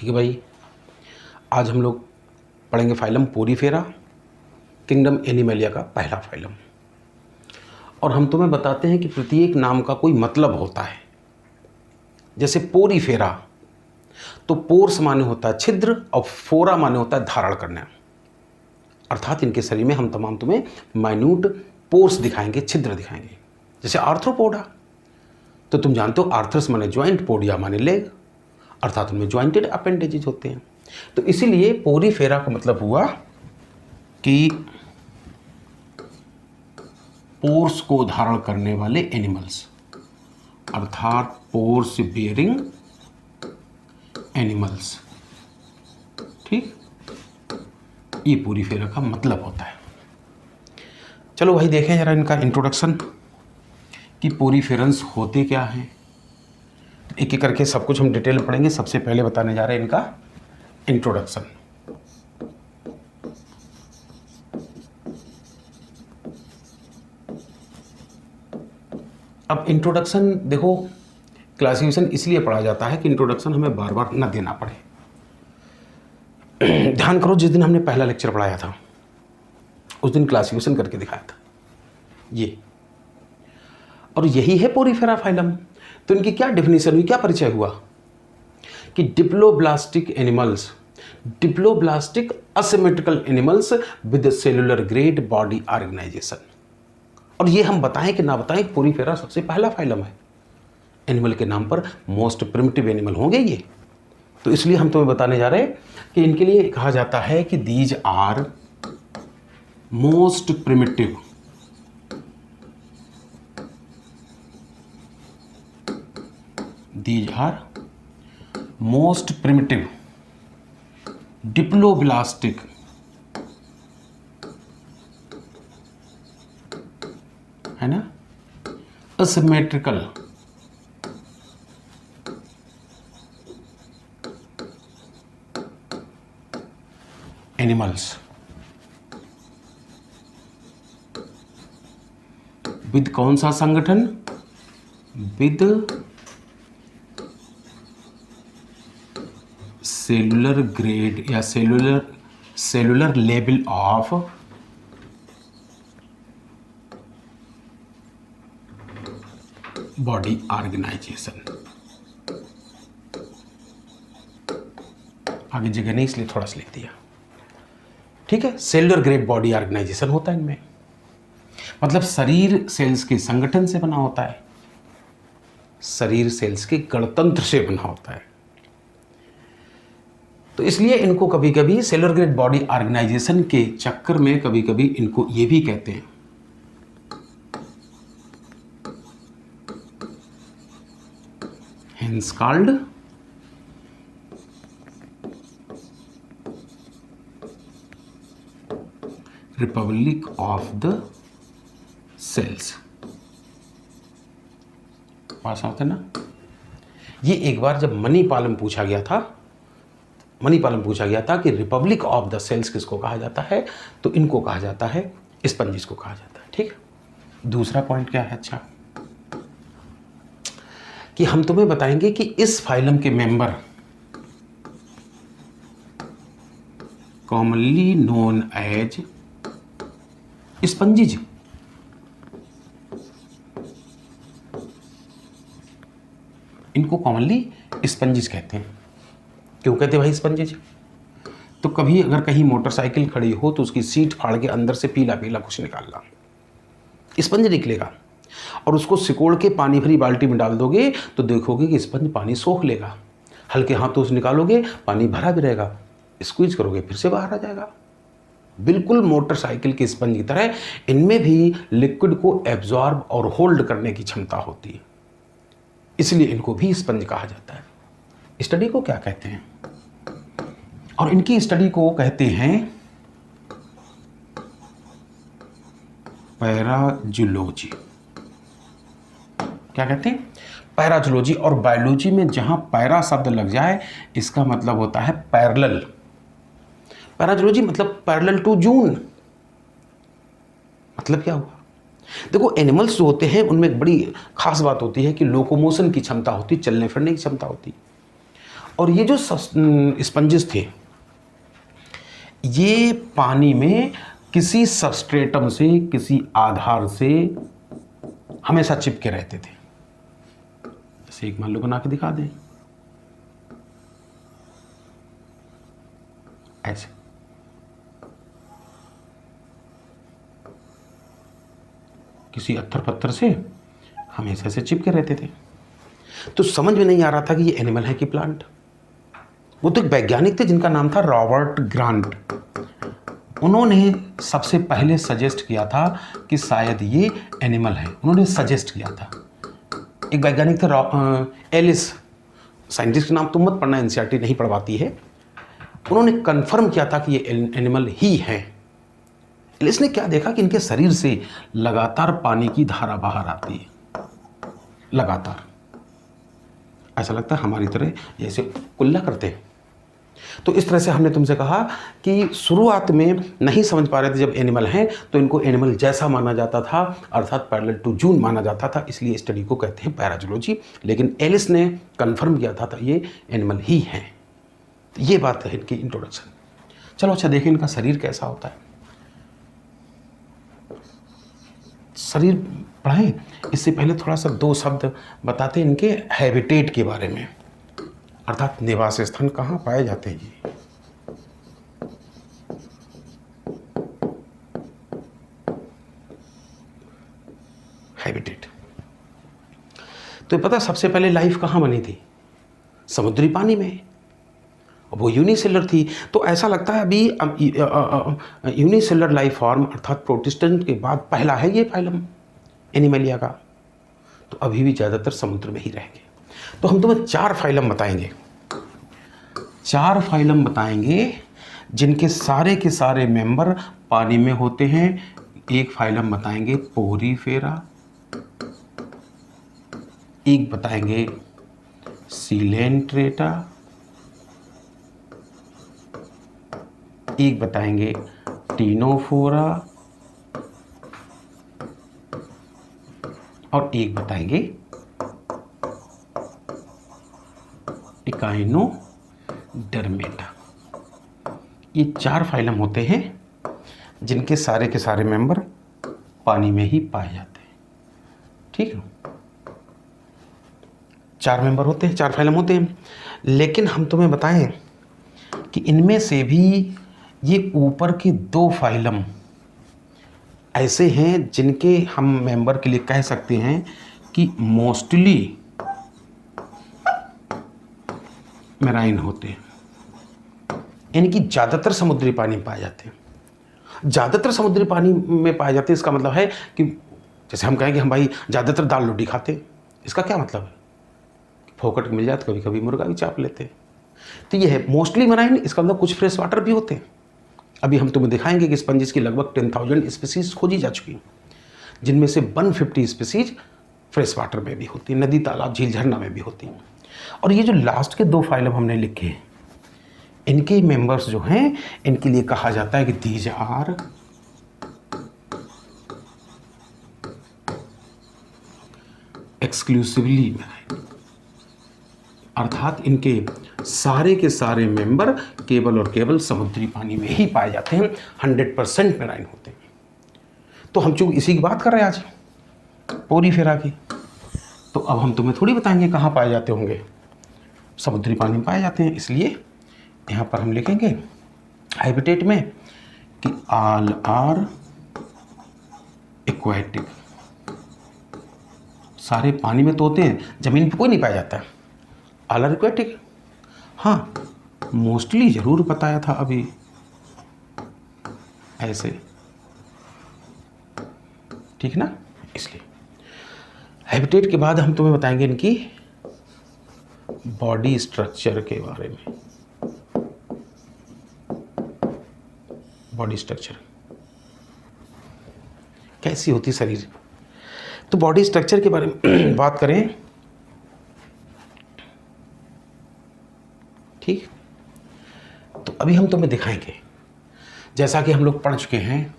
ठीक है भाई, आज हम लोग पढ़ेंगे फाइलम पोरीफेरा, किंगडम एनिमलिया का पहला फाइलम। और हम तुम्हें बताते हैं कि प्रत्येक नाम का कोई मतलब होता है। जैसे पोरीफेरा, तो पोर्स माने होता है छिद्र और फोरा माने होता है धारण करना, अर्थात इनके शरीर में हम तमाम तुम्हें माइन्यूट पोर्स दिखाएंगे, छिद्र दिखाएंगे। जैसे आर्थ्रोपोडा, तो तुम जानते हो आर्थ्रस माने ज्वाइंट, पोडिया माने लेग, अर्थात उनमें ज्वाइंटेड अपेंडेजेज होते हैं। तो इसीलिए पोरीफेरा का मतलब हुआ कि पोर्स को धारण करने वाले एनिमल्स, अर्थात पोर्स बियरिंग एनिमल्स। ठीक, ये पोरीफेरा का मतलब होता है। चलो भाई देखें जरा इनका इंट्रोडक्शन कि पोरीफेरंस होते क्या हैं। एक एक करके सब कुछ हम डिटेल में पढ़ेंगे। सबसे पहले बताने जा रहे हैं इनका इंट्रोडक्शन। अब इंट्रोडक्शन देखो, क्लासिफिकेशन इसलिए पढ़ा जाता है कि इंट्रोडक्शन हमें बार बार न देना पड़े। ध्यान करो, जिस दिन हमने पहला लेक्चर पढ़ाया था उस दिन क्लासिफिकेशन करके दिखाया था ये, और यही है पोरीफेरा फाइलम। तो इनकी क्या डेफिनेशन हुई, क्या परिचय हुआ कि diploblastic animals, diploblastic asymmetrical animals with cellular grade body organisation. और ये हम बताएं कि ना बताएं, पोरीफेरा सबसे पहला फाइलम है। एनिमल के नाम पर मोस्ट प्रिमिटिव एनिमल होंगे ये, तो इसलिए हम तुम्हें बताने जा रहे हैं कि इनके लिए कहा जाता है कि these are most primitive These are most primitive diploblastic है ना, asymmetrical animals with कौन सा संगठन, with सेलुलर ग्रेड या cellular level of body organisation. आगे जगह नहीं इसलिए थोड़ा सा लिख दिया। ठीक है, सेलुलर ग्रेड बॉडी ऑर्गेनाइजेशन होता है इनमें, मतलब शरीर सेल्स के संगठन से बना होता है, शरीर सेल्स के गणतंत्र से बना होता है। तो इसलिए इनको कभी कभी सेलुलर ग्रेड बॉडी ऑर्गेनाइजेशन के चक्कर में कभी कभी इनको ये भी कहते हैं hence called republic of the cells. पास आते ना, ये एक बार जब मणिपाल में पूछा गया था कि रिपब्लिक ऑफ द सेल्स किसको कहा जाता है, तो इनको कहा जाता है, स्पंजिस को कहा जाता है। ठीक है, दूसरा पॉइंट क्या है, अच्छा कि हम तुम्हें बताएंगे कि इस फाइलम के मेंबर कॉमनली नोन एज स्पंजिज। इनको कॉमनली स्पंजिज कहते हैं। क्यों कहते भाई स्पंजिज? तो कभी अगर कहीं मोटरसाइकिल खड़ी हो तो उसकी सीट फाड़ के अंदर से पीला पीला कुछ निकालना, स्पंज निकलेगा, और उसको सिकोड़ के पानी भरी बाल्टी में डाल दोगे तो देखोगे कि स्पंज पानी सोख लेगा। हल्के हाथों से निकालोगे, पानी भरा भी रहेगा, स्क्वीज करोगे फिर से बाहर आ जाएगा। बिल्कुल मोटरसाइकिल के स्पंज की तरह इनमें भी लिक्विड को एब्जॉर्ब और होल्ड करने की क्षमता होती है, इसलिए इनको भी स्पंज कहा जाता है। स्टडी को क्या कहते हैं, और इनकी स्टडी को कहते हैं पैराजूलॉजी। क्या कहते हैं, पैराजूलॉजी। और बायोलॉजी में जहां पैरा शब्द लग जाए इसका मतलब होता है पैरेलल। पैराजूलॉजी मतलब पैरेलल टू जून। मतलब क्या हुआ, देखो एनिमल्स जो होते हैं उनमें एक बड़ी खास बात होती है कि लोकोमोशन की क्षमता होती है, चलने फिरने की क्षमता होती है। और ये जो स्पंजेस थे ये पानी में किसी सबस्ट्रेटम से, किसी आधार से हमेशा चिपके रहते थे। जैसे एक मान लो बना के दिखा दें, ऐसे किसी अत्थर पत्थर से हमेशा से चिपके रहते थे। तो समझ में नहीं आ रहा था कि ये एनिमल है कि प्लांट। वो तो एक वैज्ञानिक थे जिनका नाम था रॉबर्ट ग्रांट। उन्होंने सबसे पहले सजेस्ट किया था कि शायद ये एनिमल है। उन्होंने सजेस्ट किया था। एक वैज्ञानिक थे एलिस, साइंटिस्ट का नाम तुम मत पढ़ना, एनसीईआरटी नहीं पढ़वाती है। उन्होंने कंफर्म किया था कि ये एनिमल ही है। एलिस ने क्या देखा कि इनके शरीर से लगातार पानी की धारा बाहर आती है, लगातार। ऐसा लगता है हमारी तरह जैसे कुल्ला करते हैं। तो इस तरह से हमने तुमसे कहा कि शुरुआत में नहीं समझ पा रहे थे जब एनिमल हैं तो इनको एनिमल जैसा माना जाता था, अर्थात पैरेलल टू जून माना जाता था, इसलिए स्टडी को कहते हैं पैराजूलॉजी। लेकिन एलिस ने कंफर्म किया था ये एनिमल ही हैं। तो ये बात है इनकी इंट्रोडक्शन। चलो अच्छा देखें इनका शरीर कैसा होता है। शरीर पढ़ाएं इससे पहले थोड़ा सा दो शब्द बताते हैं इनके हैबिटेट के बारे में, अर्थात निवास स्थान कहाँ पाए जाते हैं ये। हैबिटेट तो पता सबसे पहले लाइफ कहाँ बनी थी? समुद्री पानी में। वो यूनिसेलर थी। तो ऐसा लगता है अभी यूनिसेलर लाइफ फॉर्म अर्थात प्रोटिस्टेंट के बाद पहला है ये फाइलम एनिमलिया का। तो अभी भी ज़्यादातर समुद्र में ही रहेंगे। तो हम तुम्हें 4 फाइलम बताएंगे, 4 फाइलम बताएंगे जिनके सारे के सारे मेंबर पानी में होते हैं। एक फाइलम बताएंगे पोरीफेरा, एक बताएंगे सीलेंट्रेटा, एक बताएंगे टीनोफोरा और एक बताएंगे इकाइनोडर्मेटा। ये 4 फाइलम होते हैं जिनके सारे के सारे मेंबर पानी में ही पाए जाते हैं। ठीक है, 4 मेंबर होते हैं, 4 फाइलम होते हैं। लेकिन हम तुम्हें बताएं कि इनमें से भी ये ऊपर के 2 फाइलम ऐसे हैं जिनके हम मेंबर के लिए कह सकते हैं कि मोस्टली मैराइन होते हैं, यानी कि ज़्यादातर समुद्री पानी में पाए जाते हैं। ज़्यादातर समुद्री पानी में पाए जाते हैं इसका मतलब है कि जैसे हम कहें कि हम भाई ज़्यादातर दाल रोटी खाते हैं, इसका क्या मतलब है? फोकट मिल जाए तो कभी कभी मुर्गा भी चाप लेते हैं। तो ये है मोस्टली मैराइन। इसका मतलब कुछ फ्रेश वाटर भी होते हैं। अभी हम तुम्हें दिखाएंगे कि स्पंजेस की लगभग 10,000 स्पीसीज खोजी जा चुकी हैं, जिनमें से 150 स्पीसीज फ्रेश वाटर में भी होती हैं, नदी तालाब झील झरना में भी होती हैं। और ये जो लास्ट के 2 फाइलम हमने लिखे हैं इनके मेंबर्स जो हैं इनके लिए कहा जाता है कि दीज आर एक्सक्लूसिवली मैराइन, अर्थात इनके सारे के सारे मेंबर केवल और केवल समुद्री पानी में ही पाए जाते हैं, 100% मैराइन होते हैं। तो हम चूंकि इसी की बात कर रहे हैं आज पोरीफेरा की, तो अब हम तुम्हें थोड़ी बताएंगे कहाँ पाए जाते होंगे। समुद्री पानी में पाए जाते हैं, इसलिए यहाँ पर हम लिखेंगे हैबिटेट में कि ऑल आर एक्वेटिक। सारे पानी में तो होते हैं, जमीन पर कोई नहीं पाया जाता है। All are aquatic. हाँ, मोस्टली जरूर बताया था अभी ऐसे, ठीक ना। इसलिए हैबिटेट के बाद हम तुम्हें बताएंगे इनकी बॉडी स्ट्रक्चर के बारे में। बॉडी स्ट्रक्चर कैसी होती शरीर। तो बॉडी स्ट्रक्चर के बारे में बात करें, ठीक। तो अभी हम तुम्हें दिखाएंगे, जैसा कि हम लोग पढ़ चुके हैं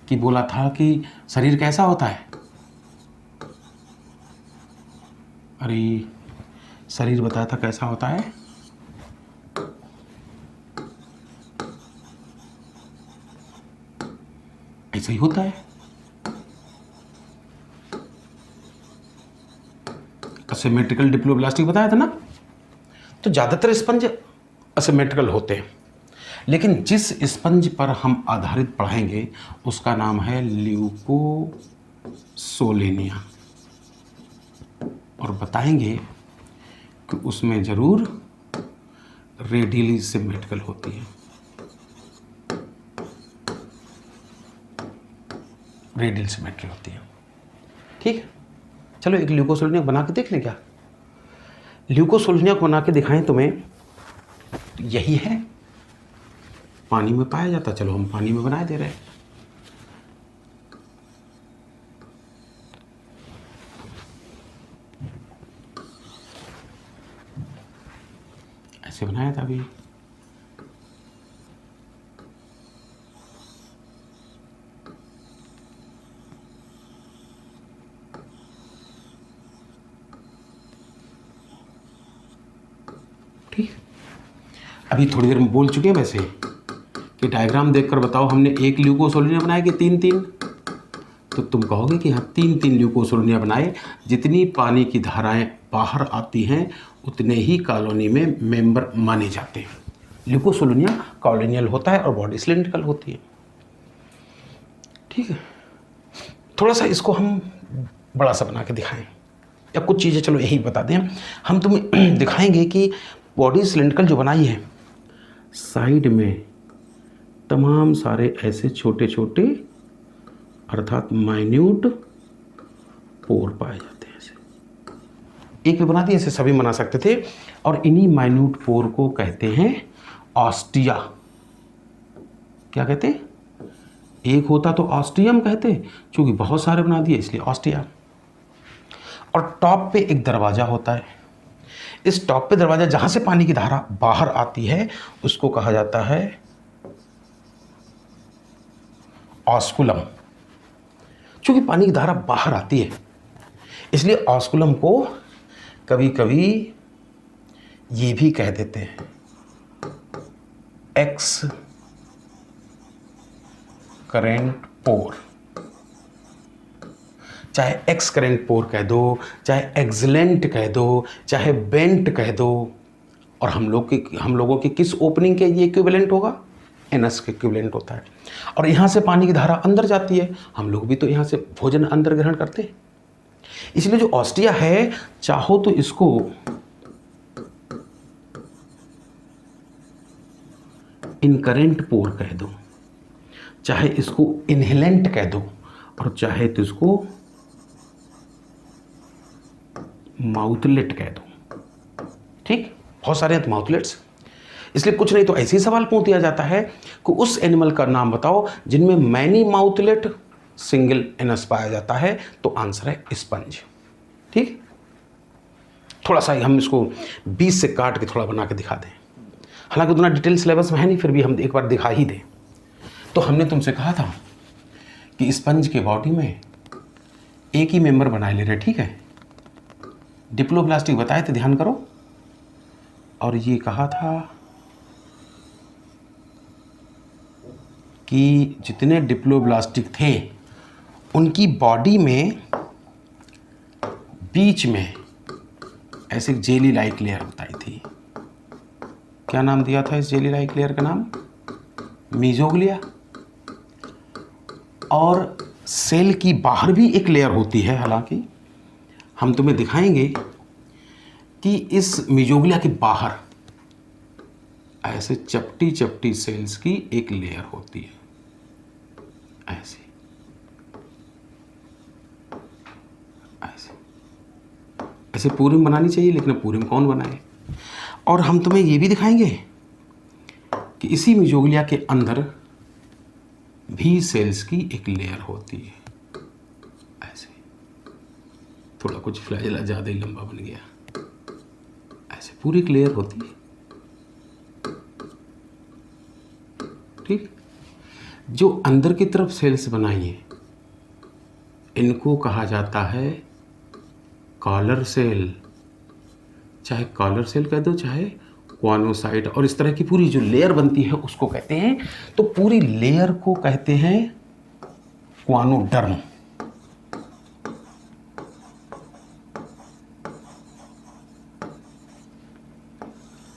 कि बोला था कि शरीर कैसा होता है। अरे शरीर बताया था कैसा होता है, ऐसा ही होता है। असिमेट्रिकल डिप्लोब्लास्टिक बताया था ना। तो ज़्यादातर स्पंज असिमेट्रिकल होते हैं, लेकिन जिस स्पंज पर हम आधारित पढ़ाएंगे उसका नाम है ल्यूकोसोलेनिया, और बताएंगे कि उसमें ज़रूर रेडियली सिमेट्रिकल होती है, रेडियल सिमेट्री होती है। ठीक है, चलो एक ल्यूकोसोलेनिया बना के देख लें क्या। ल्यूकोसोलेनिया को बना के दिखाएं तुम्हें। यही है, पानी में पाया जाता, चलो हम पानी में बना दे रहे हैं। ऐसे बनाया था अभी। ठीक, अभी थोड़ी देर में बोल चुके हैं वैसे कि डायग्राम देखकर बताओ हमने एक ल्यूकोसोलेनिया बनाया कि तीन तीन। तो तुम कहोगे कि हाँ तीन तीन ल्यूकोसोलेनिया बनाए। जितनी पानी की धाराएं बाहर आती हैं उतने ही कॉलोनी में मेंबर माने जाते हैं। ल्यूकोसोलेनिया कॉलोनियल होता है और बॉडी सिलिंड्रिकल होती है। ठीक है, थोड़ा सा इसको हम बड़ा सा बना के दिखाएं, या कुछ चीज़ें चलो यही बता दें हम तुम्हें दिखाएंगे कि बॉडी सिलिंड्रिकल जो बनाई है, साइड में तमाम सारे ऐसे छोटे छोटे अर्थात माइन्यूट पोर पाए जाते हैं। ऐसे एक भी बना दिए, ऐसे सभी बना सकते थे। और इन्हीं माइन्यूट पोर को कहते हैं ऑस्टिया। क्या कहते हैं? एक होता तो ऑस्टियम कहते, क्योंकि बहुत सारे बना दिए इसलिए ऑस्टिया। और टॉप पे एक दरवाजा होता है। इस टॉप पे दरवाजा, जहां से पानी की धारा बाहर आती है उसको कहा जाता है ऑस्कुलम। क्योंकि पानी की धारा बाहर आती है इसलिए ऑस्कुलम को कभी कभी ये भी कह देते हैं एक्स करेंट पोर। चाहे एक्स करेंट पोर कह दो, चाहे एक्सलेंट कह दो, चाहे बेंट कह दो। और हम लोगों की किस ओपनिंग के ये इक्विवेलेंट होगा? एनस के इक्विवेलेंट होता है। और यहाँ से पानी की धारा अंदर जाती है, हम लोग भी तो यहाँ से भोजन अंदर ग्रहण करते हैं। इसलिए जो ऑस्टिया है, चाहो तो इसको इनकरेंट पोर कह दो, चाहे इसको इनहेलेंट कह दो, और चाहे तो इसको माउथलेट कह दो। ठीक, बहुत सारे हैं तो माउथलेट्स। इसलिए कुछ नहीं तो ऐसे ही सवाल पूछ दिया जाता है कि उस एनिमल का नाम बताओ जिनमें मैनी माउथलेट सिंगल एनस पाया जाता है, तो आंसर है स्पंज। ठीक, थोड़ा सा हम इसको 20 से काट के थोड़ा बना के दिखा दें। हालांकि उतना डिटेल सिलेबस में है नहीं, फिर भी हम एक बार दिखा ही दें। तो हमने तुमसे कहा था कि स्पंज के बॉडी में एक ही मेंबर बनाए ले रहे, ठीक है। डिप्लोब्लास्टिक बताए थे, ध्यान करो। और ये कहा था कि जितने डिप्लोब्लास्टिक थे उनकी बॉडी में बीच में ऐसे जेली लाइक लेयर बताई थी। क्या नाम दिया था इस जेली लाइक लेयर का? नाम मीजोग्लिया। और सेल की बाहर भी एक लेयर होती है, हालांकि हम तुम्हें दिखाएंगे कि इस मीजोग्लिया के बाहर ऐसे चपटी चपटी सेल्स की एक लेयर होती है, ऐसे ऐसे ऐसे पूरे में बनानी चाहिए, लेकिन पूरे में कौन बनाए। और हम तुम्हें ये भी दिखाएंगे कि इसी मीजोग्लिया के अंदर भी सेल्स की एक लेयर होती है, ऐसे। थोड़ा कुछ फ्लैजेला ज़्यादा ही लंबा बन गया, ऐसे पूरी एक लेयर होती है। ठीक, जो अंदर की तरफ सेल्स बनाई है इनको कहा जाता है कॉलर सेल, चाहे कॉलर सेल कह दो, चाहे क्वानोसाइट, और इस तरह की पूरी जो लेयर बनती है उसको कहते हैं, तो पूरी लेयर को कहते हैं क्वानोडर्म।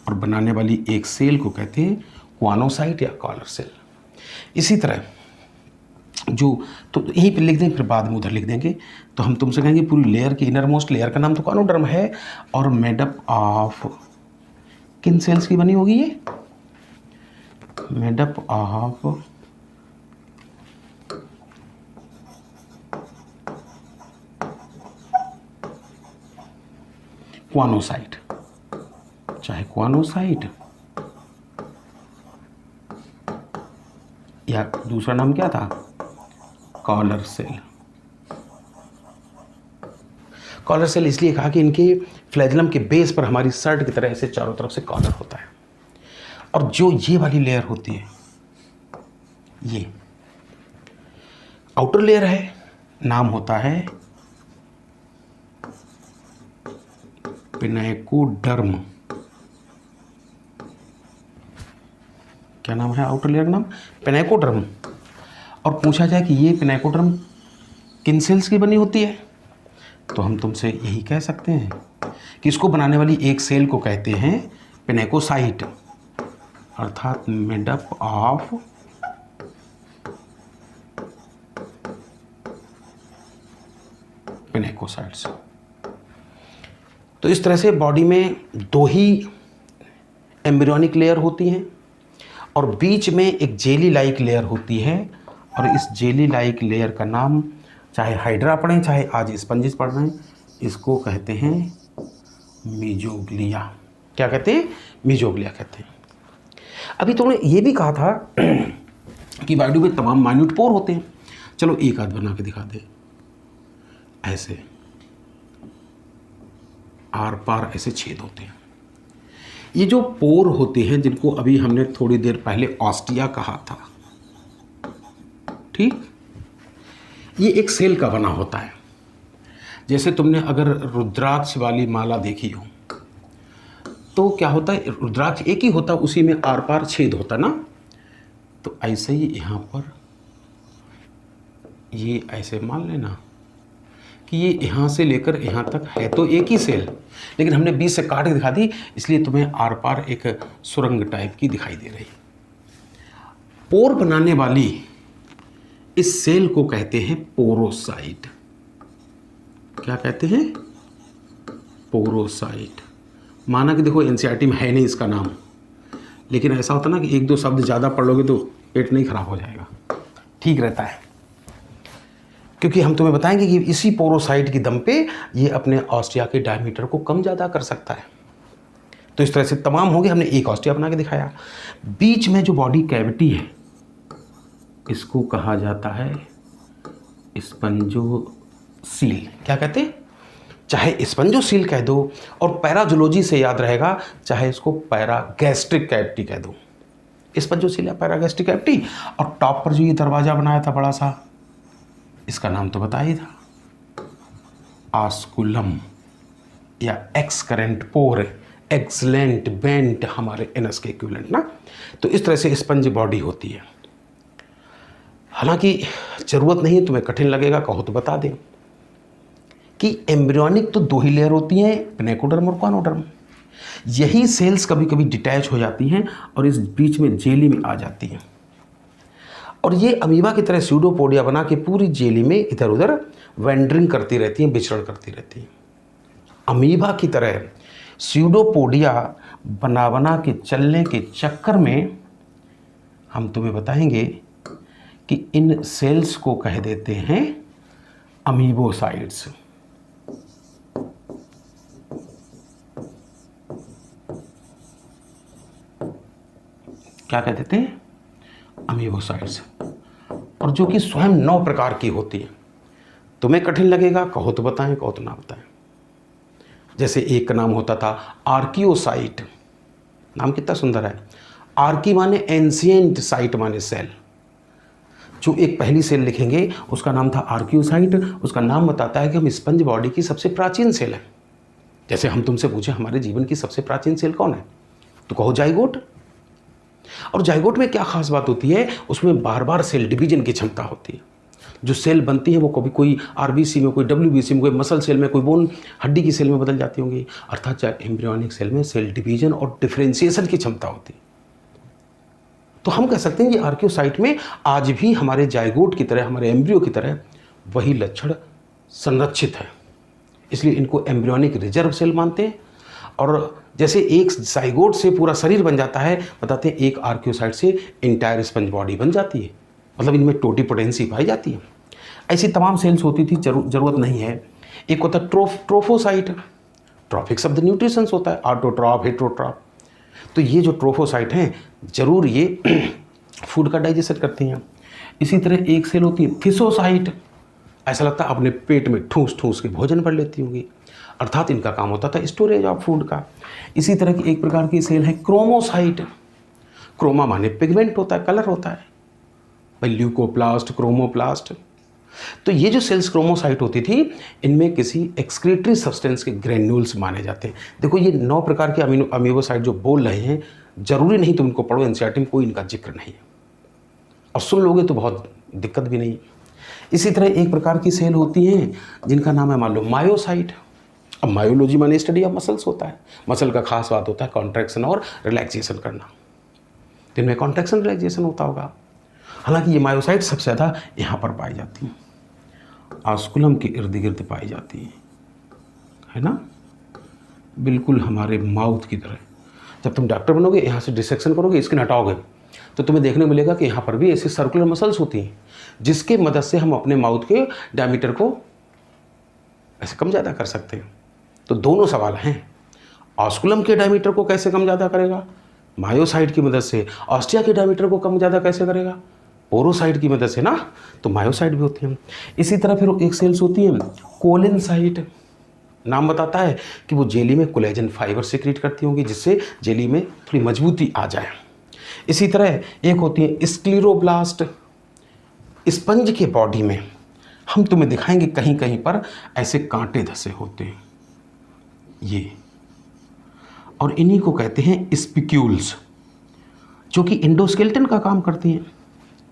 और बनाने वाली एक सेल को कहते हैं क्वानोसाइट या कॉलर सेल। इसी तरह जो, तो यहीं पे लिख दें, फिर बाद में उधर लिख देंगे। तो हम तुमसे कहेंगे पूरी लेयर की इनर मोस्ट लेयर का नाम तो क्वानोडर्म है, और मेडअप ऑफ किन सेल्स की बनी होगी ये? मेडअप ऑफ क्वानोसाइट, चाहे क्वानोसाइट या दूसरा नाम क्या था, कॉलर सेल। कॉलर सेल इसलिए कहा कि इनके फ्लैजलम के बेस पर हमारी शर्ट की तरह ऐसे चारों तरफ से कॉलर होता है, और जो ये वाली लेयर होती है ये आउटर लेयर है, नाम होता है पिनाइकोडर्म। क्या नाम है आउटर लेयर का नाम? पिनाइकोडर्म। और पूछा जाए कि ये पिनाइकोडर्म किन सेल्स की बनी होती है, तो हम तुमसे यही कह सकते हैं कि इसको बनाने वाली एक सेल को कहते हैं पिनाइकोसाइट, अर्थात मेडअप ऑफ पिनाइकोसाइट्स। तो इस तरह से बॉडी में दो ही एम्ब्रियोनिक लेयर होती हैं, और बीच में एक जेली लाइक लेयर होती है, और इस जेली लाइक लेयर का नाम, चाहे हाइड्रा पढ़ें चाहे आज स्पंजिस पढ़ रहे हैं, इसको कहते हैं मीजोग्लिया। क्या कहते हैं? मीजोग्लिया कहते हैं। अभी तुमने ये भी कहा था कि बॉडी में तमाम माइन्यूट पोर होते हैं। चलो एक आध बना के दिखा दे, ऐसे आर पार ऐसे छेद होते हैं। ये जो पोर होते हैं, जिनको अभी हमने थोड़ी देर पहले ऑस्टिया कहा था, ठीक, ये एक सेल का बना होता है। जैसे तुमने अगर रुद्राक्ष वाली माला देखी हो तो क्या होता है, रुद्राक्ष एक ही होता है, उसी में आर पार छेद होता ना। तो ऐसे ही यहाँ पर ये ऐसे मान लेना कि ये यहाँ से लेकर यहाँ तक है तो एक ही सेल, लेकिन हमने बीच से काट के दिखा दी, इसलिए तुम्हें आर पार एक सुरंग टाइप की दिखाई दे रही। पोर बनाने वाली इस सेल को कहते हैं पोरोसाइट। क्या कहते हैं? पोरोसाइट। माना कि देखो एनसीईआरटी में है नहीं इसका नाम, लेकिन ऐसा होता ना कि एक दो शब्द ज़्यादा पढ़ लोगे तो पेट नहीं खराब हो जाएगा, ठीक रहता है। क्योंकि हम तुम्हें बताएंगे कि इसी पोरोसाइट की दम पे ये अपने ऑस्टिया के डायमीटर को कम ज़्यादा कर सकता है। तो इस तरह से तमाम होंगे, हमने एक ऑस्टिया बना के दिखाया। बीच में जो बॉडी कैविटी है इसको कहा जाता है स्पंजोसील। क्या कहते हैं? चाहे स्पंजोसील कह दो, और पैराजोलॉजी से याद रहेगा, चाहे इसको पैरागैस्ट्रिक कैविटी कह दो। स्पंजोसील या पैरागैस्ट्रिक कैविटी। और टॉप पर जो ये दरवाज़ा बनाया था बड़ा सा, इसका नाम तो बता ही था, आस्कुलम या एक्सकरेंट पोर, एक्सलेंट बेंट, हमारे एनस के इक्विवेलेंट ना। तो इस तरह से स्पंज बॉडी होती है। हालांकि ज़रूरत नहीं, तुम्हें कठिन लगेगा, कहो तो बता दें कि एम्ब्रियोनिक तो दो ही लेयर होती हैं, पिनाइकोडर्म और क्वानोडर्म। यही सेल्स कभी कभी डिटैच हो जाती हैं और इस बीच में जेली में आ जाती हैं, और ये अमीबा की तरह स्यूडोपोडिया बना के पूरी जेली में इधर उधर वेंडरिंग करती रहती हैं, विचरण करती रहती हैं। अमीबा की तरह स्यूडोपोडिया बना के चलने के चक्कर में हम तुम्हें बताएंगे कि इन सेल्स को कह देते हैं अमीबोसाइट्स। क्या कह देते हैं? अमीबोसाइट्स। और जो कि स्वयं 9 प्रकार की होती है। तुम्हें कठिन लगेगा, कहो तो बताएं, कहो तो ना बताएं। जैसे एक का नाम होता था आर्कियोसाइट। नाम कितना सुंदर है। आर्की माने एंशिएंट, साइट माने सेल। जो एक पहली सेल लिखेंगे उसका नाम था आर्कियोसाइट। उसका नाम बताता है कि हम स्पंज बॉडी की सबसे प्राचीन सेल है। जैसे हम तुमसे पूछे हमारे जीवन की सबसे प्राचीन सेल कौन है, तो कहो जाइगोट। और जाइगोट में क्या खास बात होती है, उसमें बार बार सेल डिवीजन की क्षमता होती है। जो सेल बनती है वो कभी कोई आरबीसी में, कोई डब्ल्यूबीसी में, कोई मसल सेल में, कोई बोन हड्डी की सेल में बदल जाती होंगी। अर्थात एम्ब्रियोनिक सेल में सेल डिवीजन और डिफरेंशिएशन की क्षमता होती है। तो हम कह सकते हैं कि आर्कियोसाइट में आज भी हमारे जाइगोट की तरह, हमारे एम्ब्रियो की तरह वही लक्षण संरक्षित है, इसलिए इनको एम्ब्रियोनिक रिजर्व सेल मानते हैं। और जैसे एक जाइगोट से पूरा शरीर बन जाता है, बताते हैं एक आर्कियोसाइट से इंटायर स्पंज बॉडी बन जाती है, मतलब इनमें टोटीपोटेंसी पाई जाती है। ऐसी तमाम सेल्स होती थी, जरूरत नहीं है। एक होता है ट्रोफोसाइट, ट्रॉफिक शब्द न्यूट्रिशंस होता है, ऑटोट्रॉफ, हेट्रोट्रॉफ। तो ये जो ट्रोफोसाइट हैं जरूर ये फूड का डाइजेशन करती हैं। इसी तरह एक सेल होती है फिसोसाइट, ऐसा लगता है अपने पेट में ठूस ठूस के भोजन भर लेती होंगी, अर्थात इनका काम होता था स्टोरेज ऑफ फूड का। इसी तरह की एक प्रकार की सेल है क्रोमोसाइट, क्रोमा माने पिगमेंट होता है, कलर होता है, भाई ल्यूकोप्लास्ट, क्रोमोप्लास्ट। तो ये जो सेल्स क्रोमोसाइट होती थी, इनमें किसी एक्सक्रीटरी सब्सटेंस के ग्रेन्यूल्स माने जाते हैं। देखो ये 9 प्रकार के अमीबोसाइट जो बोल रहे हैं, जरूरी नहीं तुम इनको पढ़ो, एनसीईआरटी में कोई इनका जिक्र नहीं है, और सुन लोगे तो बहुत दिक्कत भी नहीं। इसी तरह एक प्रकार की सेल होती हैं जिनका नाम है मान लो मायोसाइट। अब मायोलॉजी माने स्टडी ऑफ मसल्स होता है, मसल का खास बात होता है कॉन्ट्रैक्शन और रिलैक्सेशन करना, तो इनमें कॉन्ट्रैक्शन रिलैक्सेशन होता होगा। हालांकि ये मायोसाइट सबसे ज़्यादा यहाँ पर पाई जाती हैं, ऑस्कुलम के इर्द गिर्द पाई जाती है ना, बिल्कुल हमारे माउथ की तरह। जब तुम डॉक्टर बनोगे, यहाँ से डिसेक्शन करोगे, स्किन हटाओगे, तो तुम्हें देखने को मिलेगा कि यहाँ पर भी ऐसी सर्कुलर मसल्स होती हैं जिसके मदद से हम अपने माउथ के डायमीटर को ऐसे कम ज़्यादा कर सकते हैं। तो दोनों सवाल हैं, ऑस्कुलम के डायमीटर को कैसे कम ज़्यादा करेगा, मायोसाइट की मदद से ऑस्टिया के डायमीटर को कम ज़्यादा कैसे करेगा, पोरोसाइट की मदद से ना, तो मायोसाइट भी होती है। इसी तरह फिर एक सेल्स होती है कोलिनसाइट, नाम बताता है कि वो जेली में कोलेजन फाइबर सिक्रीट करती होंगी जिससे जेली में थोड़ी मजबूती आ जाए। इसी तरह एक होती है स्क्लीरोब्लास्ट, स्पंज के बॉडी में हम तुम्हें दिखाएंगे कहीं कहीं पर ऐसे कांटे धसे होते हैं ये, और इन्हीं को कहते हैं स्पिक्यूल्स, जो कि इंडोस्केलेटन का काम करती हैं,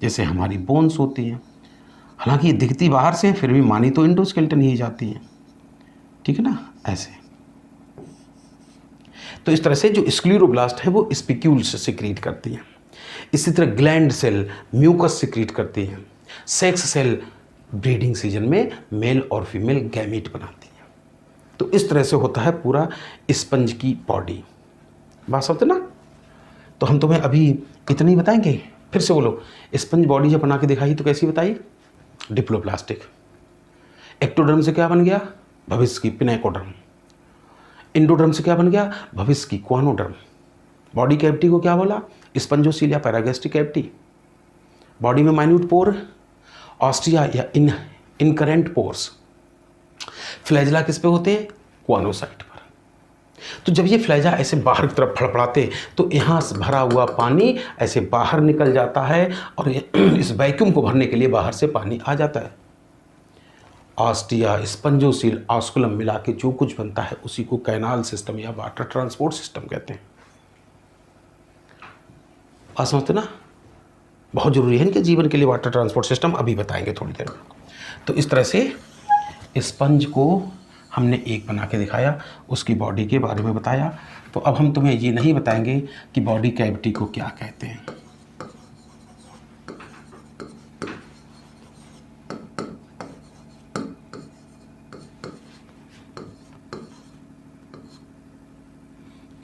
जैसे हमारी बोन्स होती हैं। हालांकि ये दिखती बाहर से फिर भी मानी तो इंडोस्केलेटन ही जाती है, ठीक है ना, ऐसे। तो इस तरह से जो स्क्लीरोब्लास्ट है वो स्पिक्यूल्स सिक्रीट करती हैं। इसी तरह ग्लैंड सेल म्यूकस सिक्रीट करती हैं। सेक्स सेल ब्रीडिंग सीजन में मेल और फीमेल गैमीट बनाती हैं। तो इस तरह से होता है पूरा स्पंज की बॉडी। बात समझते ना। तो हम तुम्हें अभी इतना ही बताएंगे, फिर से बोलो। स्पंज बॉडी जब बना के दिखाई तो कैसी बताई, डिप्लोप्लास्टिक। एक्टोडर्म से क्या बन गया, भविष्य की पिनेकोडर्म। इंडोडर्म से क्या बन गया, भविष्य की क्वानोडर्म। बॉडी कैविटी को क्या बोला, स्पंजोसील या पैरागैस्ट्रिक कैविटी। बॉडी में माइन्यूट पोर, ऑस्टिया या इनकरेंट पोर्स। फ्लैजला किस पे होते हैं, क्वानोसाइट पर। तो जब ये फ्लैजा ऐसे बाहर की तरफ फड़फड़ाते तो यहाँ से भरा हुआ पानी ऐसे बाहर निकल जाता है और इस वैक्यूम को भरने के लिए बाहर से पानी आ जाता है। ऑस्टिया, स्पंजोसील, ऑस्कुलम मिला के जो कुछ बनता है उसी को कैनाल सिस्टम या वाटर ट्रांसपोर्ट सिस्टम कहते हैं। बात समझते ना, बहुत जरूरी है इनके जीवन के लिए वाटर ट्रांसपोर्ट सिस्टम, अभी बताएंगे थोड़ी देर में। तो इस तरह से स्पंज को हमने एक बना के दिखाया, उसकी बॉडी के बारे में बताया। तो अब हम तुम्हें ये नहीं बताएंगे कि बॉडी कैविटी को क्या कहते हैं।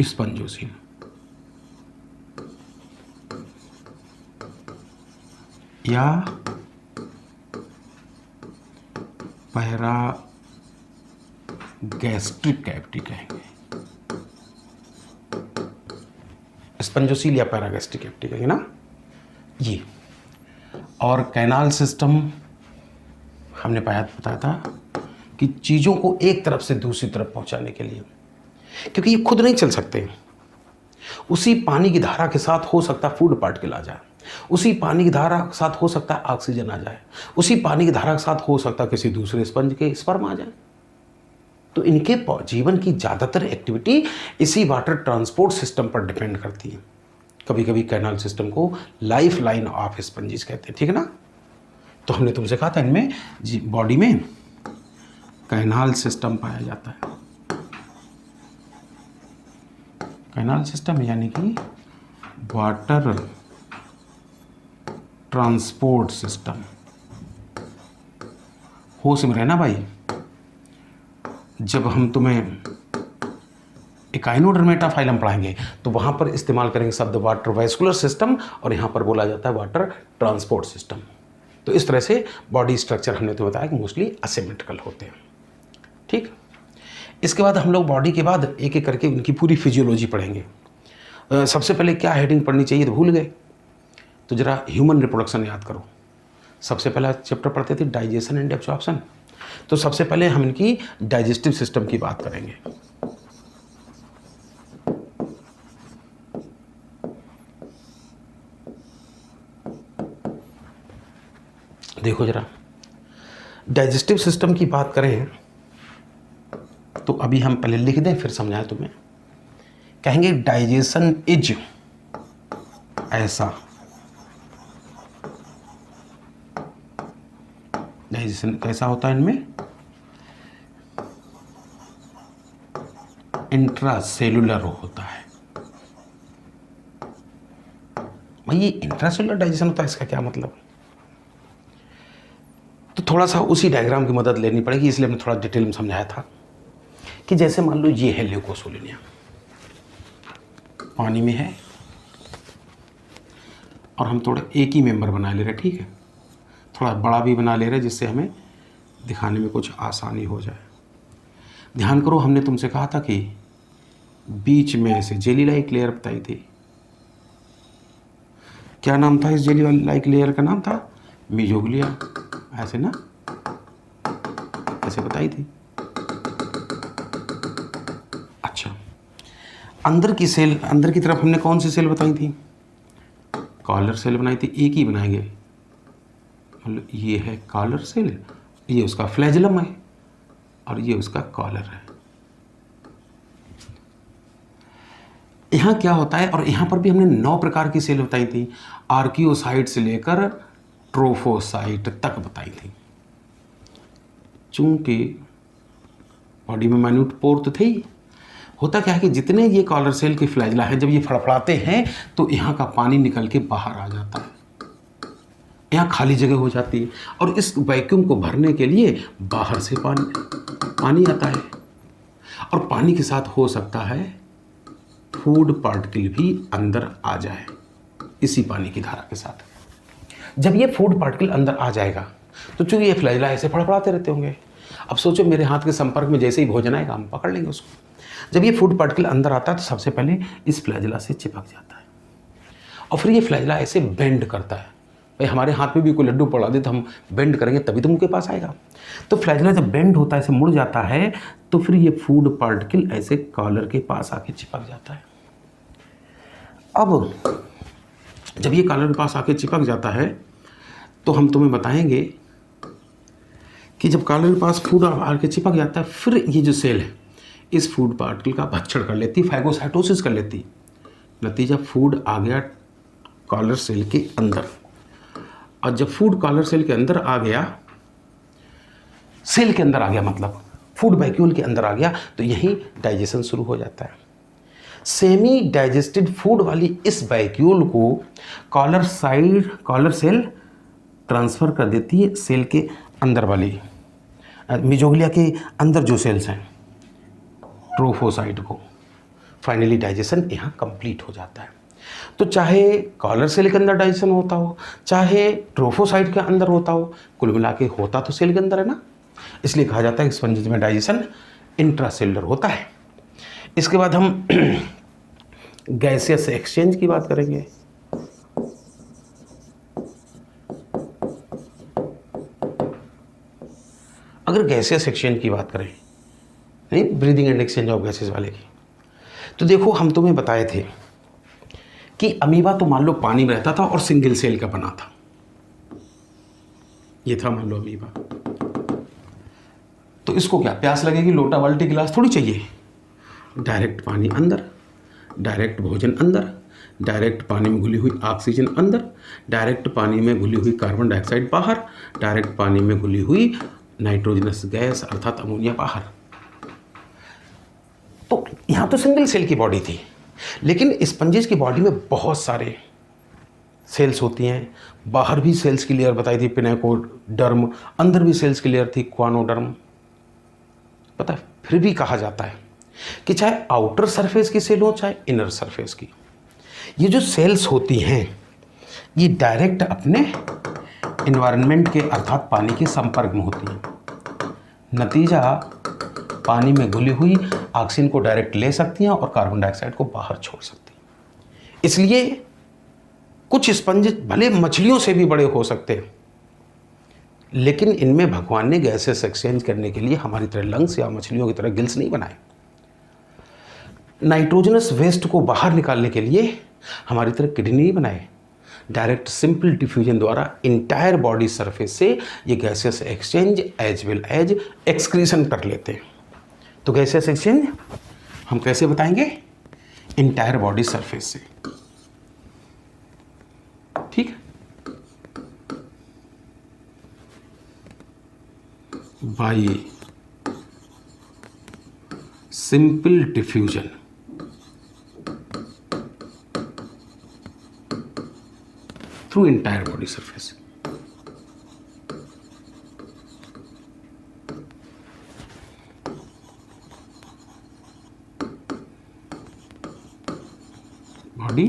स्पंजोसील या पैरागैस्ट्रिक कैविटी कहेंगे, स्पंजोसील या पैरागैस्ट्रिक कैविटी कहेंगे ना ये। और कैनाल सिस्टम हमने बताया था कि चीज़ों को एक तरफ से दूसरी तरफ पहुंचाने के लिए, क्योंकि ये खुद नहीं चल सकते। उसी पानी की धारा के साथ हो सकता है फूड पार्टिकल आ जाए, उसी पानी की धारा के साथ हो सकता है ऑक्सीजन आ जाए, उसी पानी की धारा के साथ हो सकता है किसी दूसरे स्पंज के स्पर्म आ जाए। तो इनके जीवन की ज़्यादातर एक्टिविटी इसी वाटर ट्रांसपोर्ट सिस्टम पर डिपेंड करती है। कभी कभी कैनाल सिस्टम को लाइफ लाइन ऑफ स्पंजिस कहते हैं, ठीक है ना। तो हमने तुमसे कहा था इनमें बॉडी में कैनाल सिस्टम पाया जाता है। कैनाल सिस्टम यानी कि वाटर ट्रांसपोर्ट सिस्टम। होश में रहना भाई, जब हम तुम्हें इकाइनोडर्मेटा फाइलम पढ़ाएंगे तो वहां पर इस्तेमाल करेंगे शब्द वाटर वैस्कुलर सिस्टम और यहां पर बोला जाता है वाटर ट्रांसपोर्ट सिस्टम। तो इस तरह से बॉडी स्ट्रक्चर हमने तो बताया कि मोस्टली असिमेट्रिकल होते हैं, ठीक। इसके बाद हम लोग बॉडी के बाद एक एक करके उनकी पूरी फिजियोलॉजी पढ़ेंगे। सबसे पहले क्या हेडिंग पढ़नी चाहिए तो भूल गए, तो जरा ह्यूमन रिप्रोडक्शन याद करो। सबसे पहला चैप्टर पढ़ते थे डाइजेशन एंड एब्जॉर्प्शन। तो सबसे पहले हम इनकी डाइजेस्टिव सिस्टम की बात करेंगे। देखो जरा, डाइजेस्टिव सिस्टम की बात करें तो अभी हम पहले लिख दें फिर समझाएं तुम्हें। कहेंगे डाइजेशन इज ऐसा, डाइजेशन कैसा होता है इनमें, इंट्रासेलुलर होता है। भाई ये इंट्रासेलुलर डाइजेशन होता है, इसका क्या मतलब? तो थोड़ा सा उसी डायग्राम की मदद लेनी पड़ेगी, इसलिए हमने थोड़ा डिटेल में समझाया था कि जैसे मान लो ये है ल्यूकोसोलिनिया, पानी में है और हम थोड़ा एक ही मेंबर बना ले रहे, ठीक है, थोड़ा बड़ा भी बना ले रहे जिससे हमें दिखाने में कुछ आसानी हो जाए। ध्यान करो, हमने तुमसे कहा था कि बीच में ऐसे जेली लाइक लेयर बताई थी। क्या नाम था इस जेली लाइक लेयर का? नाम था मीजोग्लिया, ऐसे ना, ऐसे बताई थी। अच्छा, अंदर की सेल, अंदर की तरफ हमने कौन सी सेल बताई थी? कॉलर सेल बनाई थी। एक ही बनाएंगे, मतलब ये है कॉलर सेल, ये उसका फ्लैजलम है और ये उसका कॉलर है। यहाँ क्या होता है, और यहाँ पर भी हमने 9 प्रकार की सेल बताई थी, आर्कियोसाइट से लेकर ट्रोफोसाइट तक बताई थी। चूंकि बॉडी में माइन्यूट पोर तो थे ही, होता क्या है कि जितने ये कॉलर सेल की फ्लैजला है, जब ये फड़फड़ाते हैं तो यहाँ का पानी निकल के बाहर आ जाता है, यहाँ खाली जगह हो जाती है और इस वैक्यूम को भरने के लिए बाहर से पानी आता है। और पानी के साथ हो सकता है फूड पार्टिकल भी अंदर आ जाए इसी पानी की धारा के साथ। जब ये फूड पार्टिकल अंदर आ जाएगा तो चूंकि ये फ्लैजला ऐसे फड़फड़ाते रहते होंगे। अब सोचो मेरे हाथ के संपर्क में जैसे ही भोजन आएगा हम पकड़ लेंगे उसको। जब ये फूड पार्टिकल अंदर आता है तो सबसे पहले इस फ्लैजला से चिपक जाता है और फिर ये फ्लैजला ऐसे बेंड करता है। भाई हमारे हाथ में भी कोई लड्डू पड़ा दे तो हम बेंड करेंगे तभी तो मुंह के पास आएगा। तो फ्लैजला जब बेंड होता है, ऐसे मुड़ जाता है, तो फिर ये फूड पार्टिकल ऐसे कॉलर के पास आके चिपक जाता है। अब जब ये कॉलर के पास आके चिपक जाता है तो हम तुम्हें बताएंगे कि जब कॉलर के पास फूड आके चिपक जाता है, फिर ये जो सेल है इस फूड पार्टिकल का भक्षण कर लेती, फैगोसाइटोसिस कर लेती। नतीजा फूड आ गया कॉलर सेल के अंदर, और जब फूड कॉलर सेल के अंदर आ गया, सेल के अंदर आ गया मतलब फूड वैक्यूल के अंदर आ गया, तो यहीं डाइजेशन शुरू हो जाता है। सेमी डाइजेस्टेड फूड वाली इस वैक्यूल को कॉलर सेल ट्रांसफ़र कर देती है सेल के अंदर वाली मीजोग्लिया के अंदर जो सेल्स हैं ट्रोफोसाइट को। फाइनली डाइजेशन यहाँ कंप्लीट हो जाता है। तो चाहे कॉलर सेल के अंदर डाइजेशन होता हो, चाहे ट्रोफोसाइट के अंदर होता हो, कुल मिला के होता तो सेल के अंदर है ना। इसलिए कहा जाता है कि स्पंज में डाइजेशन इंट्रासेलुलर होता है। इसके बाद हम गैसियस एक्सचेंज की बात करेंगे। अगर गैसियस एक्सचेंज की बात करें, नहीं breathing and exchange of gases वाले की, तो देखो हम तुम्हें बताए थे कि अमीबा तो मान लो पानी में रहता था और सिंगल सेल का बना था। ये था मान लो अमीबा, तो तो इसको क्या प्यास लगेगी, लोटा बाल्टी गिलास थोड़ी चाहिए। डायरेक्ट पानी अंदर, डायरेक्ट भोजन अंदर, डायरेक्ट पानी में घुली हुई ऑक्सीजन अंदर, डायरेक्ट पानी में घुली हुई कार्बन डाइऑक्साइड बाहर, डायरेक्ट पानी में घुली हुई नाइट्रोजनस गैस अर्थात अमोनिया बाहर। तो यहाँ तो सिंगल सेल की बॉडी थी, लेकिन स्पंजेस की बॉडी में बहुत सारे सेल्स होती हैं। बाहर भी सेल्स की लेयर बताई थी, पिनेकोडर्म, अंदर भी सेल्स की लेयर थी, क्वानोडर्म। पता है, फिर भी कहा जाता है कि चाहे आउटर सरफेस की सेल हो चाहे इनर सरफेस की, ये जो सेल्स होती हैं ये डायरेक्ट अपने इन्वायरमेंट के अर्थात पानी के संपर्क में होती हैं। नतीजा पानी में घुली हुई ऑक्सीजन को डायरेक्ट ले सकती हैं और कार्बन डाइऑक्साइड को बाहर छोड़ सकती हैं। इसलिए कुछ स्पंज भले मछलियों से भी बड़े हो सकते हैं, लेकिन इनमें भगवान ने गैसेस एक्सचेंज करने के लिए हमारी तरह लंग्स या मछलियों की तरह गिल्स नहीं बनाए। नाइट्रोजनस वेस्ट को बाहर निकालने के लिए हमारी तरह किडनी नहीं बनाए। डायरेक्ट सिंपल डिफ्यूजन द्वारा इंटायर बॉडी सरफेस से ये gases exchange as well as excretion कर लेते हैं। तो गैसेस एक्सचेंज हम कैसे बताएंगे? इंटायर बॉडी सरफेस से। ठीक है, bye simple diffusion through entire body surface. Body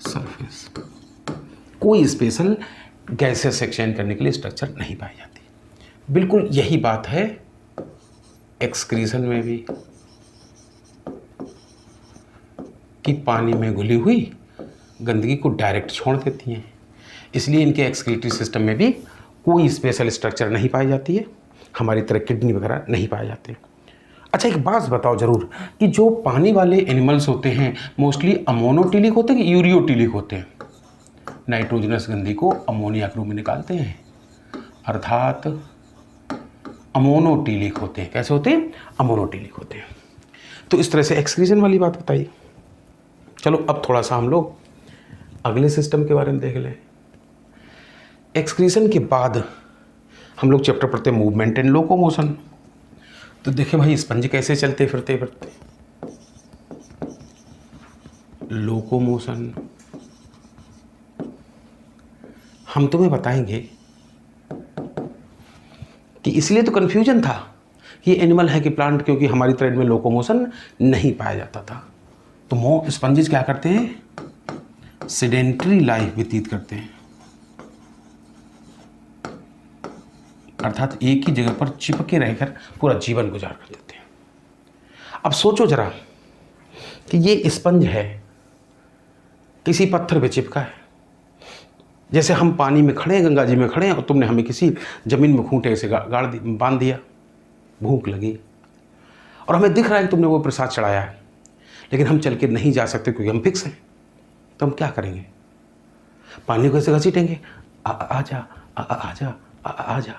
surface कोई स्पेशल गैसेस एक्सचेंज करने के लिए स्ट्रक्चर नहीं पाई जाती। बिल्कुल यही बात है एक्सक्रीशन में भी, कि पानी में घुली हुई गंदगी को डायरेक्ट छोड़ देती हैं। इसलिए इनके एक्सक्रीटरी सिस्टम में भी कोई स्पेशल स्ट्रक्चर नहीं पाई जाती है, हमारी तरह किडनी वगैरह नहीं पाए जाते। अच्छा एक बात बताओ ज़रूर कि जो पानी वाले एनिमल्स होते हैं मोस्टली अमोनोटिलिक होते हैं कि यूरियोटिलिक होते हैं? नाइट्रोजनस गंदगी को अमोनिया के रूप में निकालते हैं, अर्थात अमोनोटिलिक होते हैं। कैसे होते हैं? अमोनोटिलिक होते हैं। तो इस तरह से एक्सक्रीशन वाली बात बताइए। चलो अब थोड़ा सा हम लोग अगले सिस्टम के बारे में देख लें। एक्सक्रीशन के बाद हम लोग चैप्टर पढ़ते हैं मूवमेंट एंड लोकोमोशन। तो देखिए भाई स्पंज कैसे चलते फिरते फिरते। लोकोमोशन हम तुम्हें बताएंगे कि इसलिए तो कन्फ्यूजन था कि एनिमल है कि प्लांट, क्योंकि हमारी तरह इनमें लोकोमोशन नहीं पाया जाता था। तो स्पंजेस क्या करते हैं? सेडेंटरी लाइफ व्यतीत करते हैं, अर्थात एक ही जगह पर चिपके रहकर पूरा जीवन गुजार कर देते हैं। अब सोचो जरा कि ये स्पंज है, किसी पत्थर पे चिपका है। जैसे हम पानी में खड़े हैं, गंगा जी में खड़े हैं, और तुमने हमें किसी ज़मीन में खूंटे से बांध दिया, भूख लगी और हमें दिख रहा है कि तुमने वो प्रसाद चढ़ाया है, लेकिन हम चल के नहीं जा सकते क्योंकि हम फिक्स हैं। तो हम क्या करेंगे? पानी को कैसे घसीटेंगे? आजा आजा आजा,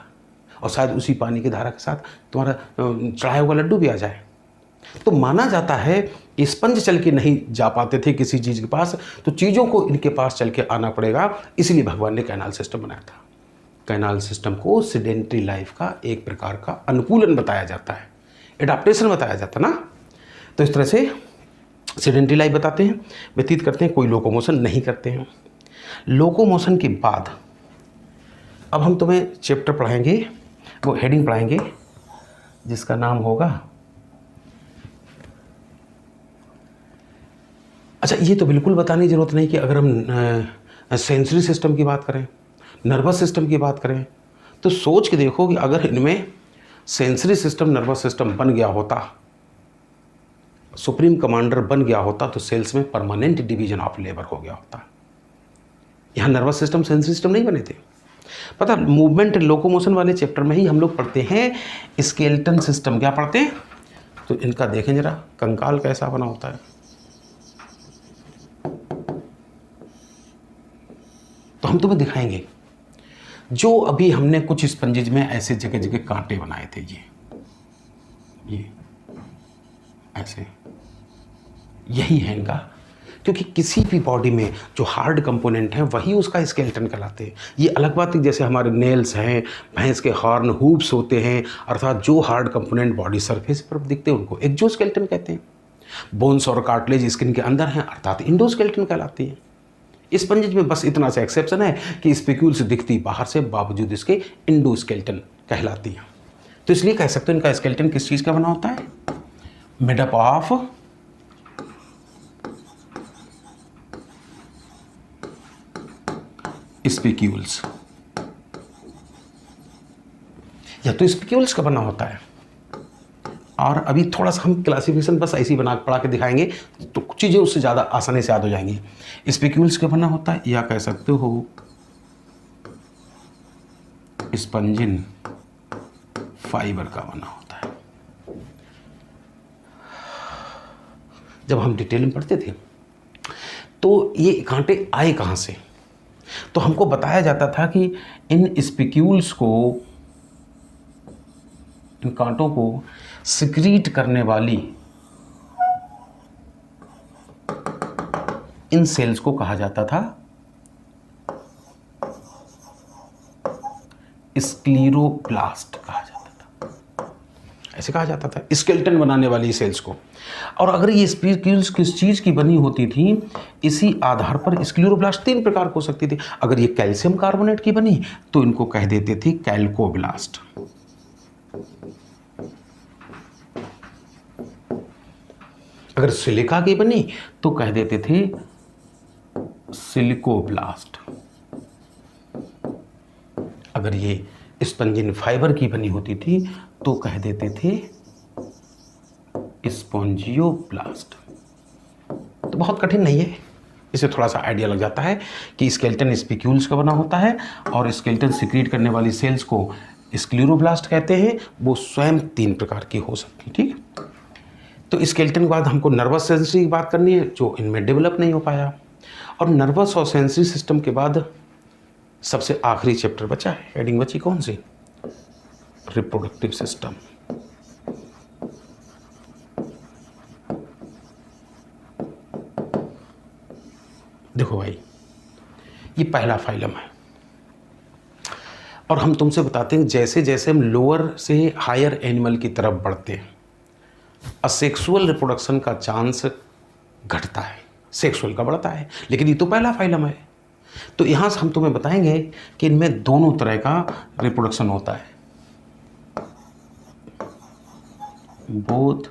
और शायद उसी पानी की धारा के साथ तुम्हारा चढ़ाया हुआ लड्डू भी आ जाए। तो माना जाता है कि स्पंज चल के नहीं जा पाते थे किसी चीज़ के पास, तो चीज़ों को इनके पास चल के आना पड़ेगा। इसलिए भगवान ने कैनाल सिस्टम बनाया था। कैनाल सिस्टम को सेडेंटरी लाइफ का एक प्रकार का अनुकूलन बताया जाता है, एडाप्टेशन बताया जाता है ना। तो इस तरह से सेडेंटरी लाइफ बताते हैं, व्यतीत करते हैं, कोई लोकोमोशन नहीं करते हैं। लोकोमोशन के बाद अब हम तुम्हें चैप्टर पढ़ाएंगे, वो हेडिंग पढ़ाएंगे जिसका नाम होगा, अच्छा ये तो बिल्कुल बताने की ज़रूरत नहीं कि अगर हम सेंसरी सिस्टम की बात करें, नर्वस सिस्टम की बात करें, तो सोच के देखो कि अगर इनमें सेंसरी सिस्टम नर्वस सिस्टम बन गया होता, सुप्रीम कमांडर बन गया होता, तो सेल्स में परमानेंट डिवीजन ऑफ लेबर हो गया होता। यहाँ नर्वस सिस्टम सेंसरी सिस्टम नहीं बने थे। पता, मूवमेंट लोकोमोशन वाले चैप्टर में ही हम लोग पढ़ते हैं स्केलेटन सिस्टम। क्या पढ़ते हैं? तो इनका देखें जरा, कंकाल कैसा बना होता है। तो हम तुम्हें दिखाएंगे जो अभी हमने कुछ स्पंजेज में ऐसे जगह जगह कांटे बनाए थे, ये ऐसे, यही है इनका, क्योंकि किसी भी बॉडी में जो हार्ड कंपोनेंट हैं वही उसका स्केलेटन कहलाते हैं। ये अलग बात है, जैसे हमारे नेल्स हैं, भैंस के हॉर्न, हूप्स होते हैं, अर्थात जो हार्ड कंपोनेंट बॉडी सरफेस पर दिखते हैं उनको एक्जोस्केलेटन कहते हैं। बोन्स और कार्टिलेज स्किन के अंदर हैं, अर्थात इंडोस्केलेटन कहलाती है। स्पंजेज में बस इतना सा एक्सेप्शन है कि स्पिक्यूल्स दिखती बाहर से, बावजूद इसके इंडोस्केलेटन कहलाती है। तो इसलिए कह सकते हैं इनका स्केलेटन किस चीज़ का बना होता है? मेड अप ऑफ स्पिक्यूल्स, या तो स्पिक्यूल्स का बना होता है। और अभी थोड़ा सा हम क्लासिफिकेशन बस ऐसी बना पढ़ा के दिखाएंगे तो कुछ चीज़ें उससे ज़्यादा आसानी से याद हो जाएंगी। स्पिक्यूल्स का बना होता है, या कह सकते हो स्पंजिन फाइबर का बना होता है। जब हम डिटेल में पढ़ते थे तो ये कांटे आए कहाँ से, तो हमको बताया जाता था कि इन स्पिक्यूल्स को, इन कांटों को सिक्रीट करने वाली इन सेल्स को कहा जाता था स्क्लीरोप्लास्ट कहा जाता था, ऐसे कहा जाता था स्केलेटन बनाने वाली सेल्स को। और अगर ये स्पिक्यूल्स किस चीज़ की बनी होती थी, इसी आधार पर स्क्लीरोब्लास्ट 3 प्रकार हो सकती थी। अगर ये कैल्शियम कार्बोनेट की बनी तो इनको कह देते थे कैल्कोब्लास्ट, अगर सिलिका की बनी तो कह देते थे सिलिकोब्लास्ट, अगर ये स्पंजिन फाइबर की बनी होती थी तो कह देते थे स्पॉन्जियोब्लास्ट। तो बहुत कठिन नहीं है, इसे थोड़ा सा आइडिया लग जाता है कि स्केलेटन स्पिक्यूल्स का बना होता है और स्केलेटन सिक्रीट करने वाली सेल्स को स्क्लीरोब्लास्ट कहते हैं। वो स्वयं 3 प्रकार की हो सकती, ठीक। तो स्केलेटन के बाद हमको नर्वस सेंसरी की बात करनी है, जो इनमें डेवलप नहीं हो पाया। और नर्वस और सेंसरी सिस्टम के बाद सबसे आखिरी चैप्टर बचा है, हेडिंग बची कौन सी? Reproductive system. देखो भाई, ये पहला फाइलम है और हम तुमसे बताते हैं जैसे जैसे हम लोअर से हायर एनिमल की तरफ बढ़ते हैं, असेक्सुअल रिप्रोडक्शन का चांस घटता है, सेक्सुअल का बढ़ता है। लेकिन ये तो पहला फाइलम है, तो यहाँ से हम तुम्हें बताएंगे कि इनमें दोनों तरह का रिप्रोडक्शन होता है, both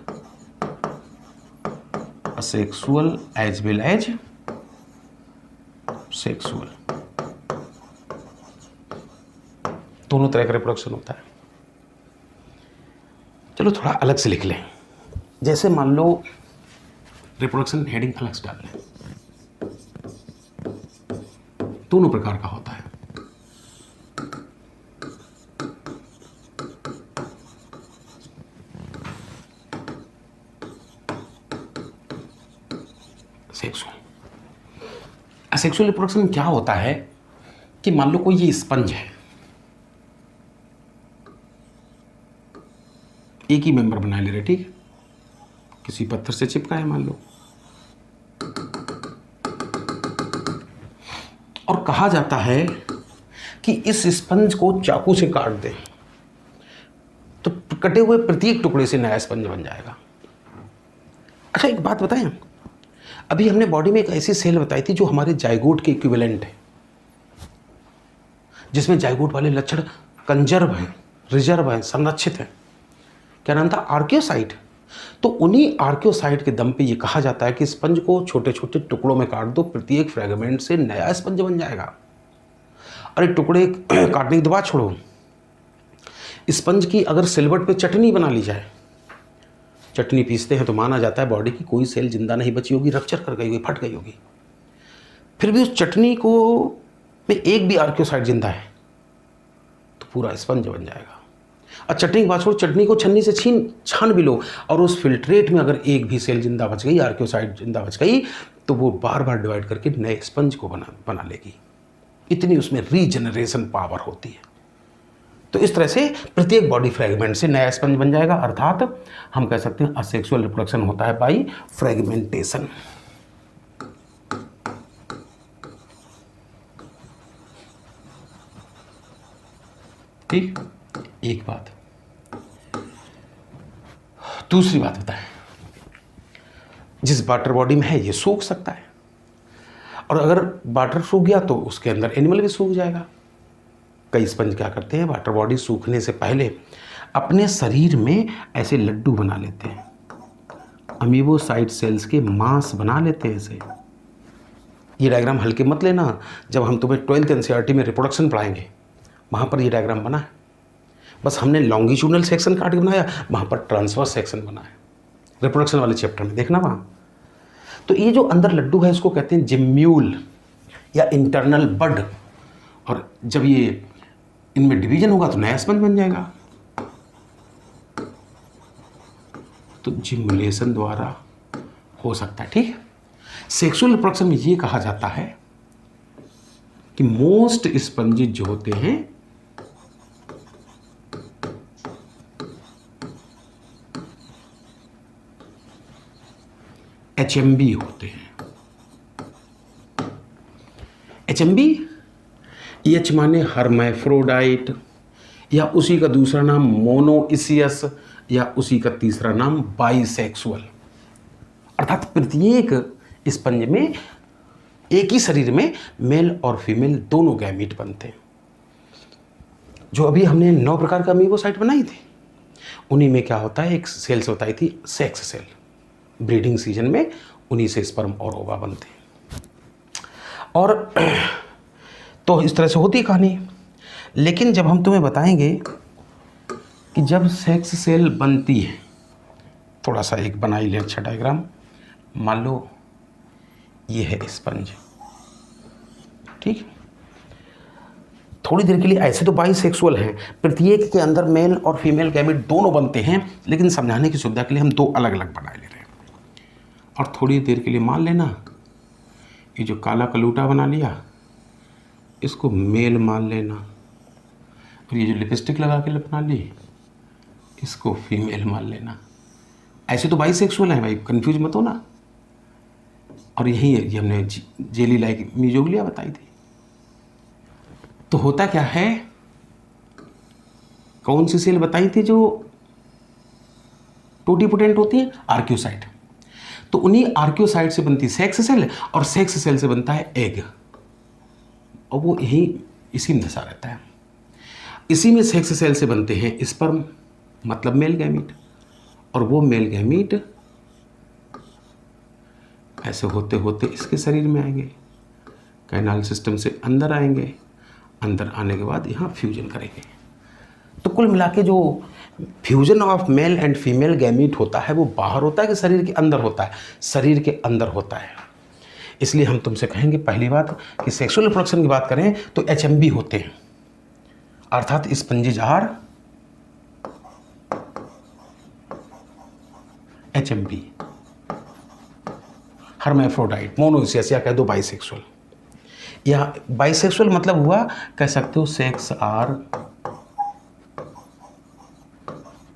asexual as well as sexual, दोनों तरह का रिप्रोडक्शन होता है। चलो थोड़ा अलग से लिख लें, जैसे मान लो रिप्रोडक्शन हेडिंग अलग से डाल लें, दोनों प्रकार का होता है। सेक्सुअल, असेक्सुअल रिप्रोडक्शन में क्या होता है कि मान लो कोई ये स्पंज है, एक ही मेंबर बना ले रहे, ठीक, किसी पत्थर से चिपका है मान लो, और कहा जाता है कि इस स्पंज को चाकू से काट दें तो कटे हुए प्रत्येक टुकड़े से नया स्पंज बन जाएगा। अच्छा एक बात बताएं, अभी हमने बॉडी में एक ऐसी सेल बताई थी जो हमारे जाइगोट के इक्विवेलेंट है, जिसमें जाइगोट वाले लक्षण कंजर्व हैं, रिजर्व हैं, संरक्षित हैं। क्या नाम था? आर्कियोसाइट। तो उन्हीं आर्कियोसाइट के दम पे ये कहा जाता है कि स्पंज को छोटे छोटे टुकड़ों में काट दो, प्रत्येक फ्रेगमेंट से नया स्पंज बन जाएगा। अरे टुकड़े काटने के बाद छोड़ो, स्पंज की अगर सिलवट पे चटनी बना ली जाए, चटनी पीसते हैं तो माना जाता है बॉडी की कोई सेल जिंदा नहीं बची होगी, रप्चर कर गई होगी, फट गई होगी, फिर भी उस चटनी को में एक भी आर्कियोसाइट जिंदा है तो पूरा स्पंज बन जाएगा। और चटनी के बाद छोड़ो, चटनी को छन्नी से छान भी लो और उस फिल्ट्रेट में अगर एक भी सेल जिंदा बच गई, आर्कियोसाइट जिंदा बच गई, तो वो बार बार डिवाइड करके नए स्पंज को बना लेगी। इतनी उसमें रीजनरेशन पावर होती है। तो इस तरह से प्रत्येक बॉडी फ्रेगमेंट से नया स्पंज बन जाएगा, अर्थात हम कह सकते हैं असेक्सुअल रिप्रोडक्शन होता है बाई फ्रेगमेंटेशन। ठीक, एक बात। दूसरी बात बताएं, जिस वाटर बॉडी में है ये सूख सकता है, और अगर वाटर सूख गया तो उसके अंदर एनिमल भी सूख जाएगा। कई स्पंज क्या करते हैं, वाटर बॉडी सूखने से पहले अपने शरीर में ऐसे लड्डू बना लेते हैं, अमीबोसाइट सेल्स के मांस बना लेते हैं ऐसे। ये डायग्राम हल्के मत लेना, जब हम तुम्हें 12th NCERT में रिप्रोडक्शन पढ़ाएंगे वहाँ पर ये डायग्राम बना है। बस हमने लॉन्गिट्यूडनल सेक्शन काट के बनाया, वहाँ पर ट्रांसवर्स सेक्शन बना है, रिप्रोडक्शन वाले चैप्टर में देखना वहाँ। तो ये जो अंदर लड्डू है इसको कहते हैं जिम्यूल या इंटरनल बड, और जब ये इनमें डिवीजन होगा तो नया स्पंज बन जाएगा। तो जिमुलेशन द्वारा हो सकता है। ठीक, सेक्सुअल रिप्रोडक्शन में ये कहा जाता है कि मोस्ट स्पंजेस जो होते हैं HMB होते हैं। HMB, एच माने हर्मैफ्रोडाइट, या उसी का दूसरा नाम मोनोइसियस, या उसी का तीसरा नाम बाइसेक्सुअल। अर्थात प्रत्येक स्पंज में एक ही शरीर में मेल और फीमेल दोनों गैमीट बनते हैं। जो अभी हमने 9 प्रकार का अमीबोसाइट बनाई थी, उन्हीं में क्या होता है, एक सेल से बताई थी सेक्स सेल, ब्रीडिंग सीजन में उन्हीं से स्पर्म और ओवा बनते हैं। और तो इस तरह से होती है कहानी। लेकिन जब हम तुम्हें बताएंगे कि जब सेक्स सेल बनती है, थोड़ा सा एक बना ही ले अच्छा डायग्राम, मान लो ये है स्पंज। ठीक, थोड़ी देर के लिए ऐसे तो बाइसेक्सुअल हैं, प्रत्येक के अंदर मेल और फीमेल गैमेट दोनों बनते हैं, लेकिन समझाने की सुविधा के लिए हम 2 अलग अलग बनाए ले रहे हैं। और थोड़ी देर के लिए मान लेना ये जो काला कलूटा बना लिया इसको मेल मान लेना, और ये जो लिपस्टिक लगा के बना ली इसको फीमेल मान लेना। ऐसे तो बाइसेक्सुअल है भाई, कंफ्यूज मत हो ना। और यही है, ये हमने जेली लाइक मीजोग्लिया बताई थी। तो होता क्या है, कौन सी सेल बताई थी जो टोटीपोटेंट होती है, आर्क्योसाइट। तो उन्हीं आर्क्योसाइट से बनती सेक्स सेल, और सेक्स सेल से बनता है एग, और वो यही इसी में धसा रहता है। इसी में सेक्स सेल से बनते हैं स्पर्म, मतलब मेल गैमीट, और वो मेल गैमीट ऐसे होते होते इसके शरीर में आएंगे, कैनाल सिस्टम से अंदर आएंगे, अंदर आने के बाद यहाँ फ्यूजन करेंगे। तो कुल मिला के जो fusion of male and female gamete होता है वो बाहर होता है कि शरीर के अंदर होता है? शरीर के अंदर होता है। इसलिए हम तुमसे कहेंगे पहली बात कि सेक्सुअल रिप्रोडक्शन की बात करें तो HMB होते हैं, अर्थात स्पंजेज आर HMB, हर्मैफ्रोडाइट, मोनोइसियस, या कह दो बाइसेक्सुअल। या बाइसेक्सुअल मतलब हुआ, कह सकते हो सेक्स आर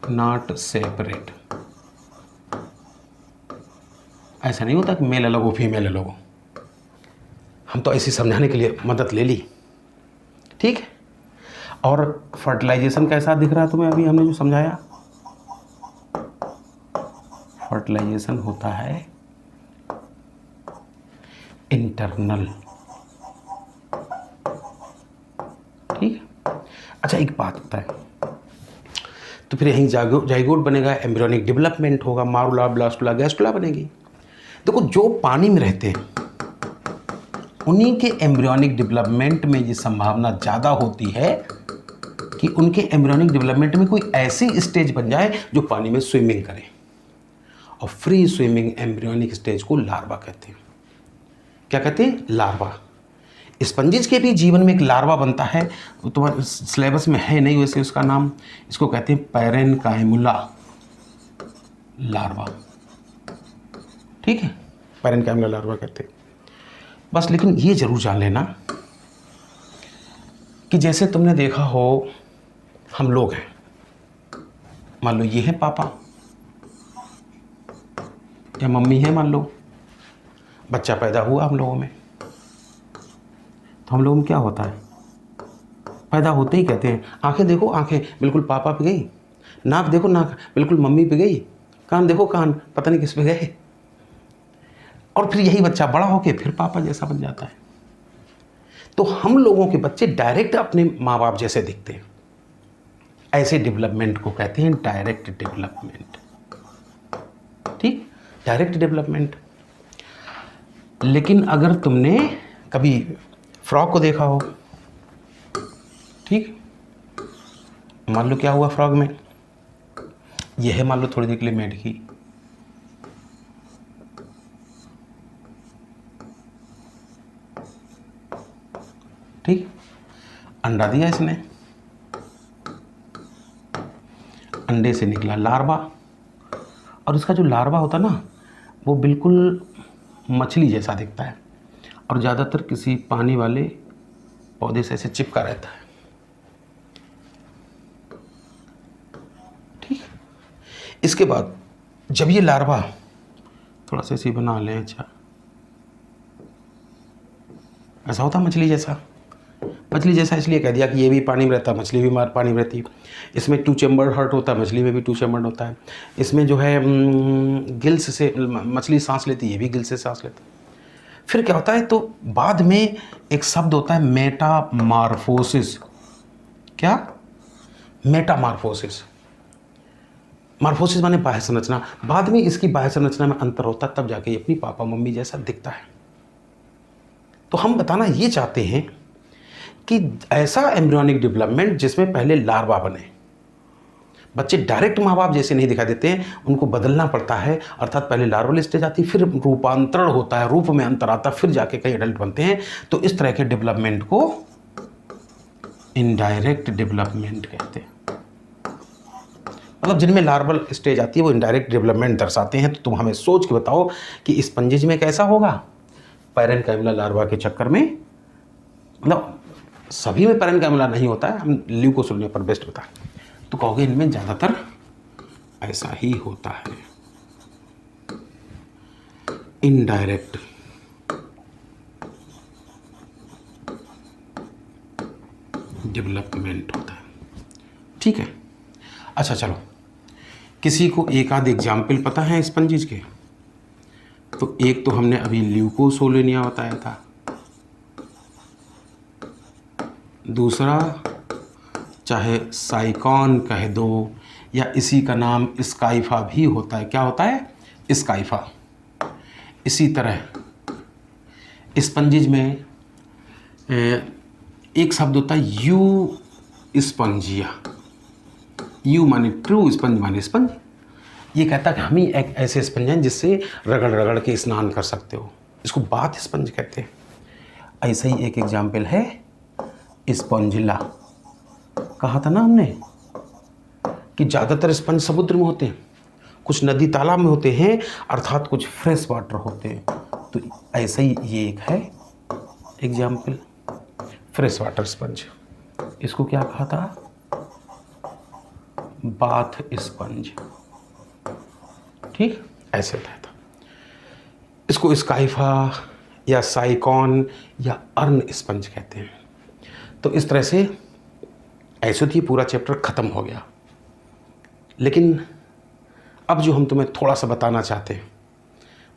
नॉट सेपरेट। ऐसा नहीं होता कि मेल अलग हो फीमेल अलग हो, हम तो ऐसे समझाने के लिए मदद ले ली। ठीक है, और फर्टिलाइजेशन कैसा दिख रहा है तुम्हें? अभी हमने जो समझाया, फर्टिलाइजेशन होता है इंटरनल। ठीक, अच्छा एक बात होता है, तो फिर यहीं जाइगोट बनेगा, एम्ब्रियोनिक डेवलपमेंट होगा, मारुला, ब्लास्टुला, गैस्टुला बनेगी। देखो जो पानी में रहते हैं उन्हीं के एम्ब्रियोनिक डेवलपमेंट में ये संभावना ज़्यादा होती है कि उनके एम्ब्रियोनिक डेवलपमेंट में कोई ऐसी स्टेज बन जाए जो पानी में स्विमिंग करे, और फ्री स्विमिंग एम्ब्रियोनिक स्टेज को लार्वा कहते हैं। क्या कहते हैं? लार्वा। स्पंजेस के भी जीवन में एक लार्वा बनता है, वो तुम्हारे सिलेबस में है नहीं वैसे, उसका नाम, इसको कहते हैं पैरेनकाइमुला लार्वा। ठीक है, पैरेनकाइमुला लार्वा कहते हैं बस। लेकिन ये जरूर जान लेना कि जैसे तुमने देखा हो हम लोग हैं, मान लो ये है पापा या मम्मी है, मान लो बच्चा पैदा हुआ हम लोगों में, तो हम लोगों में क्या होता है, पैदा होते ही कहते हैं आंखें देखो आंखें बिल्कुल पापा पे गई, नाक देखो नाक बिल्कुल मम्मी पे गई, कान देखो कान पता नहीं किस पे गए, और फिर यही बच्चा बड़ा होके फिर पापा जैसा बन जाता है। तो हम लोगों के बच्चे डायरेक्ट अपने माँ बाप जैसे दिखते हैं, ऐसे डेवलपमेंट को कहते हैं डायरेक्ट डेवलपमेंट। ठीक, डायरेक्ट डेवलपमेंट। लेकिन अगर तुमने कभी फ्रॉग को देखा हो, ठीक, मान लो क्या हुआ फ्रॉग में, यह है मान लो थोड़ी देर के लिए मेढकी, ठीक, अंडा दिया इसने, अंडे से निकला लार्वा, और उसका जो लार्वा होता है ना वो बिल्कुल मछली जैसा दिखता है और ज़्यादातर किसी पानी वाले पौधे से ऐसे चिपका रहता है। ठीक, इसके बाद जब ये लार्वा थोड़ा सा ऐसे बना लें, अच्छा ऐसा होता मछली जैसा, मछली जैसा इसलिए कह दिया कि ये भी पानी में रहता है, मछली भी पानी में रहती है। इसमें 2 चैम्बर हार्ट होता है, मछली में भी 2 चैम्बर होता है। इसमें जो है गिल्स से मछली सांस लेती है, ये भी गिल्स से सांस लेती है। फिर क्या होता है, तो बाद में एक शब्द होता है मेटामार्फोसिस। क्या? मेटामार्फोसिस। मार्फोसिस माने बाह्य संरचना। बाद में इसकी बाह्य संरचना में अंतर होता है, तब जाके ये अपनी पापा मम्मी जैसा दिखता है। तो हम बताना ये चाहते हैं कि ऐसा एम्ब्रियोनिक डेवलपमेंट जिसमें पहले लार्वा बने, बच्चे डायरेक्ट माँ बाप जैसे नहीं दिखाई देते हैं, उनको बदलना पड़ता है। अर्थात पहले लार्वल स्टेज आती है, फिर रूपांतरण होता है, रूप में अंतर आता है, फिर जाके कई एडल्ट बनते हैं। तो इस तरह के डेवलपमेंट को इनडायरेक्ट डेवलपमेंट कहते हैं। मतलब जिनमें लार्वल स्टेज आती है वो इनडायरेक्ट डेवलपमेंट दर्शाते हैं। तो तुम हमें सोच के बताओ कि स्पंजिज में कैसा होगा, पैरेन्काइमल लार्वा के चक्कर में। मतलब सभी में पैरेन्काइमल नहीं होता है, हम ल्यूकोसुलिया पर बेस्ट बताएं तो कहोगे इनमें ज़्यादातर ऐसा ही होता है, इनडायरेक्ट डेवलपमेंट होता है। ठीक है, अच्छा चलो, किसी को एक आध एग्जाम्पल पता है स्पंजिज के? तो एक तो हमने अभी ल्यूकोसोलेनिया बताया था, दूसरा चाहे साइकॉन कह दो या इसी का नाम स्काइफा भी होता है। क्या होता है? स्काइफा। इसी तरह स्पंजिज में एक शब्द होता है यू स्पंजिया। यू माने ट्रू, स्पंज माने स्पंज। ये कहता है कि हम ही एक ऐसे स्पंज हैं जिससे रगड़ रगड़ के स्नान कर सकते हो, इसको बाथ स्पंज कहते हैं। ऐसा ही एक एग्जाम्पल है स्पॉन्जिला। कहा था ना हमने कि ज़्यादातर स्पंज समुद्र में होते हैं, कुछ नदी तालाब में होते हैं, अर्थात कुछ फ्रेश वाटर होते हैं। तो ऐसा ही ये एक है एग्जाम्पल, फ्रेश वाटर स्पंज। इसको क्या कहा था? Bath sponge. ठीक, ऐसे होता था। इसको स्काइफा या साइकॉन या अर्न स्पंज कहते हैं। तो इस तरह से ऐसे तो ये पूरा चैप्टर ख़त्म हो गया। लेकिन अब जो हम तुम्हें थोड़ा सा बताना चाहते हैं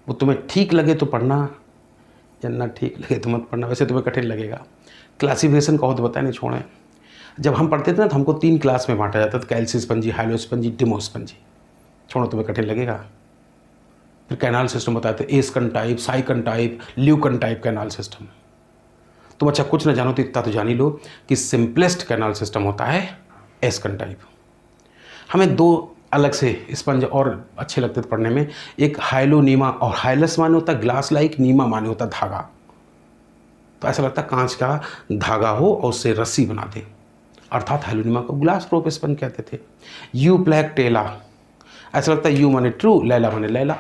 वो तुम्हें ठीक लगे तो पढ़ना, या ना ठीक लगे तो मत पढ़ना। वैसे तुम्हें कठिन लगेगा, क्लासिफिकेशन कहो तो बताए नहीं छोड़ें। जब हम पढ़ते थे ना तो हमको 3 क्लास में बांटा जाता था, कैल्सी स्पंजी, हाइलोस्पंजी, डिमोस्पंजी। छोड़ो, तुम्हें कठिन लगेगा। फिर कैनाल सिस्टम बताते, ascon type, sycon type, leucon type canal system. तुम अच्छा कुछ ना जानो तो इतना तो जान ही लो कि सिंपलेस्ट कैनाल सिस्टम होता है एस्कन टाइप। हमें 2 अलग से स्पंज और अच्छे लगते थे पढ़ने में, एक हाइलोनीमा, और हाइलस माने होता है ग्लास लाइक, नीमा माने होता है धागा। तो ऐसा लगता है कांच का धागा हो और उससे रस्सी बना दे, अर्थात हाइलोनीमा को ग्लास रोप स्पंज कहते थे। यू प्लैक टेला, ऐसा लगता है यू माने ट्रू, लैला माने लैला।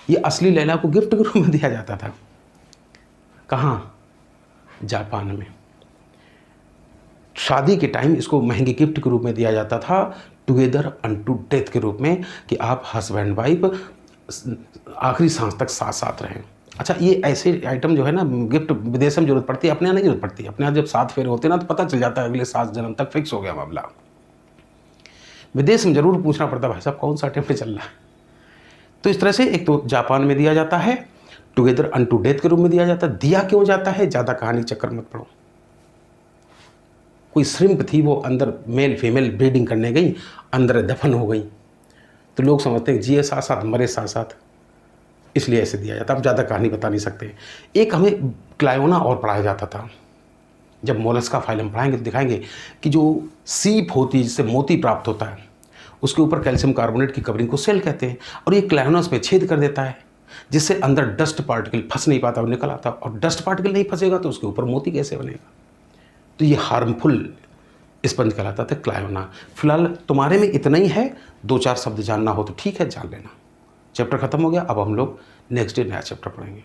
ये असली लैला को गिफ्ट के रूप में दिया जाता था। कहाँ? जापान में। शादी के टाइम इसको महंगे गिफ्ट के रूप में दिया जाता था, टुगेदर अनटू डेथ के रूप में, कि आप हस्बैंड वाइफ आखिरी सांस तक साथ साथ रहें। अच्छा, ये ऐसे आइटम जो है ना, गिफ्ट विदेश में जरूरत पड़ती है, अपने यहाँ नहीं जरूरत पड़ती। अपने यहाँ जब 7 फेरे होते हैं ना, तो पता चल जाता है अगले 7 जन्म तक फिक्स हो गया मामला। विदेश में जरूर पूछना पड़ता है, भाई साहब कौन सा अटेम्प्ट चल रहा है। तो इस तरह से एक तो जापान में दिया जाता है, टुगेदर अनटू डेथ के रूप में दिया जाता है। दिया क्यों जाता है, ज़्यादा कहानी चक्कर मत पड़ो। कोई श्रिम्प थी, वो अंदर मेल फीमेल ब्रीडिंग करने गई, अंदर दफन हो गई, तो लोग समझते हैं जिए साथ साथ मरे साथ साथ, इसलिए ऐसे दिया जाता है। अब ज़्यादा कहानी बता नहीं सकते। एक हमें क्लायोना और पढ़ाया जाता था। जब मोलस्का फाइल हम पढ़ाएंगे तो दिखाएंगे कि जो सीप होती है जिससे मोती प्राप्त होता है, उसके ऊपर कैल्शियम कार्बोनेट की कवरिंग को सेल कहते हैं, और ये क्लायोना में छेद कर देता है, जिससे अंदर डस्ट पार्टिकल फंस नहीं पाता और निकल आता। और डस्ट पार्टिकल नहीं फंसेगा तो उसके ऊपर मोती कैसे बनेगा। तो ये हार्मफुल स्पंज कहलाता था क्लायोना। फिलहाल तुम्हारे में इतना ही है, 2-4 शब्द जानना हो तो ठीक है, जान लेना। चैप्टर खत्म हो गया। अब हम लोग नेक्स्ट डे नया चैप्टर पढ़ेंगे।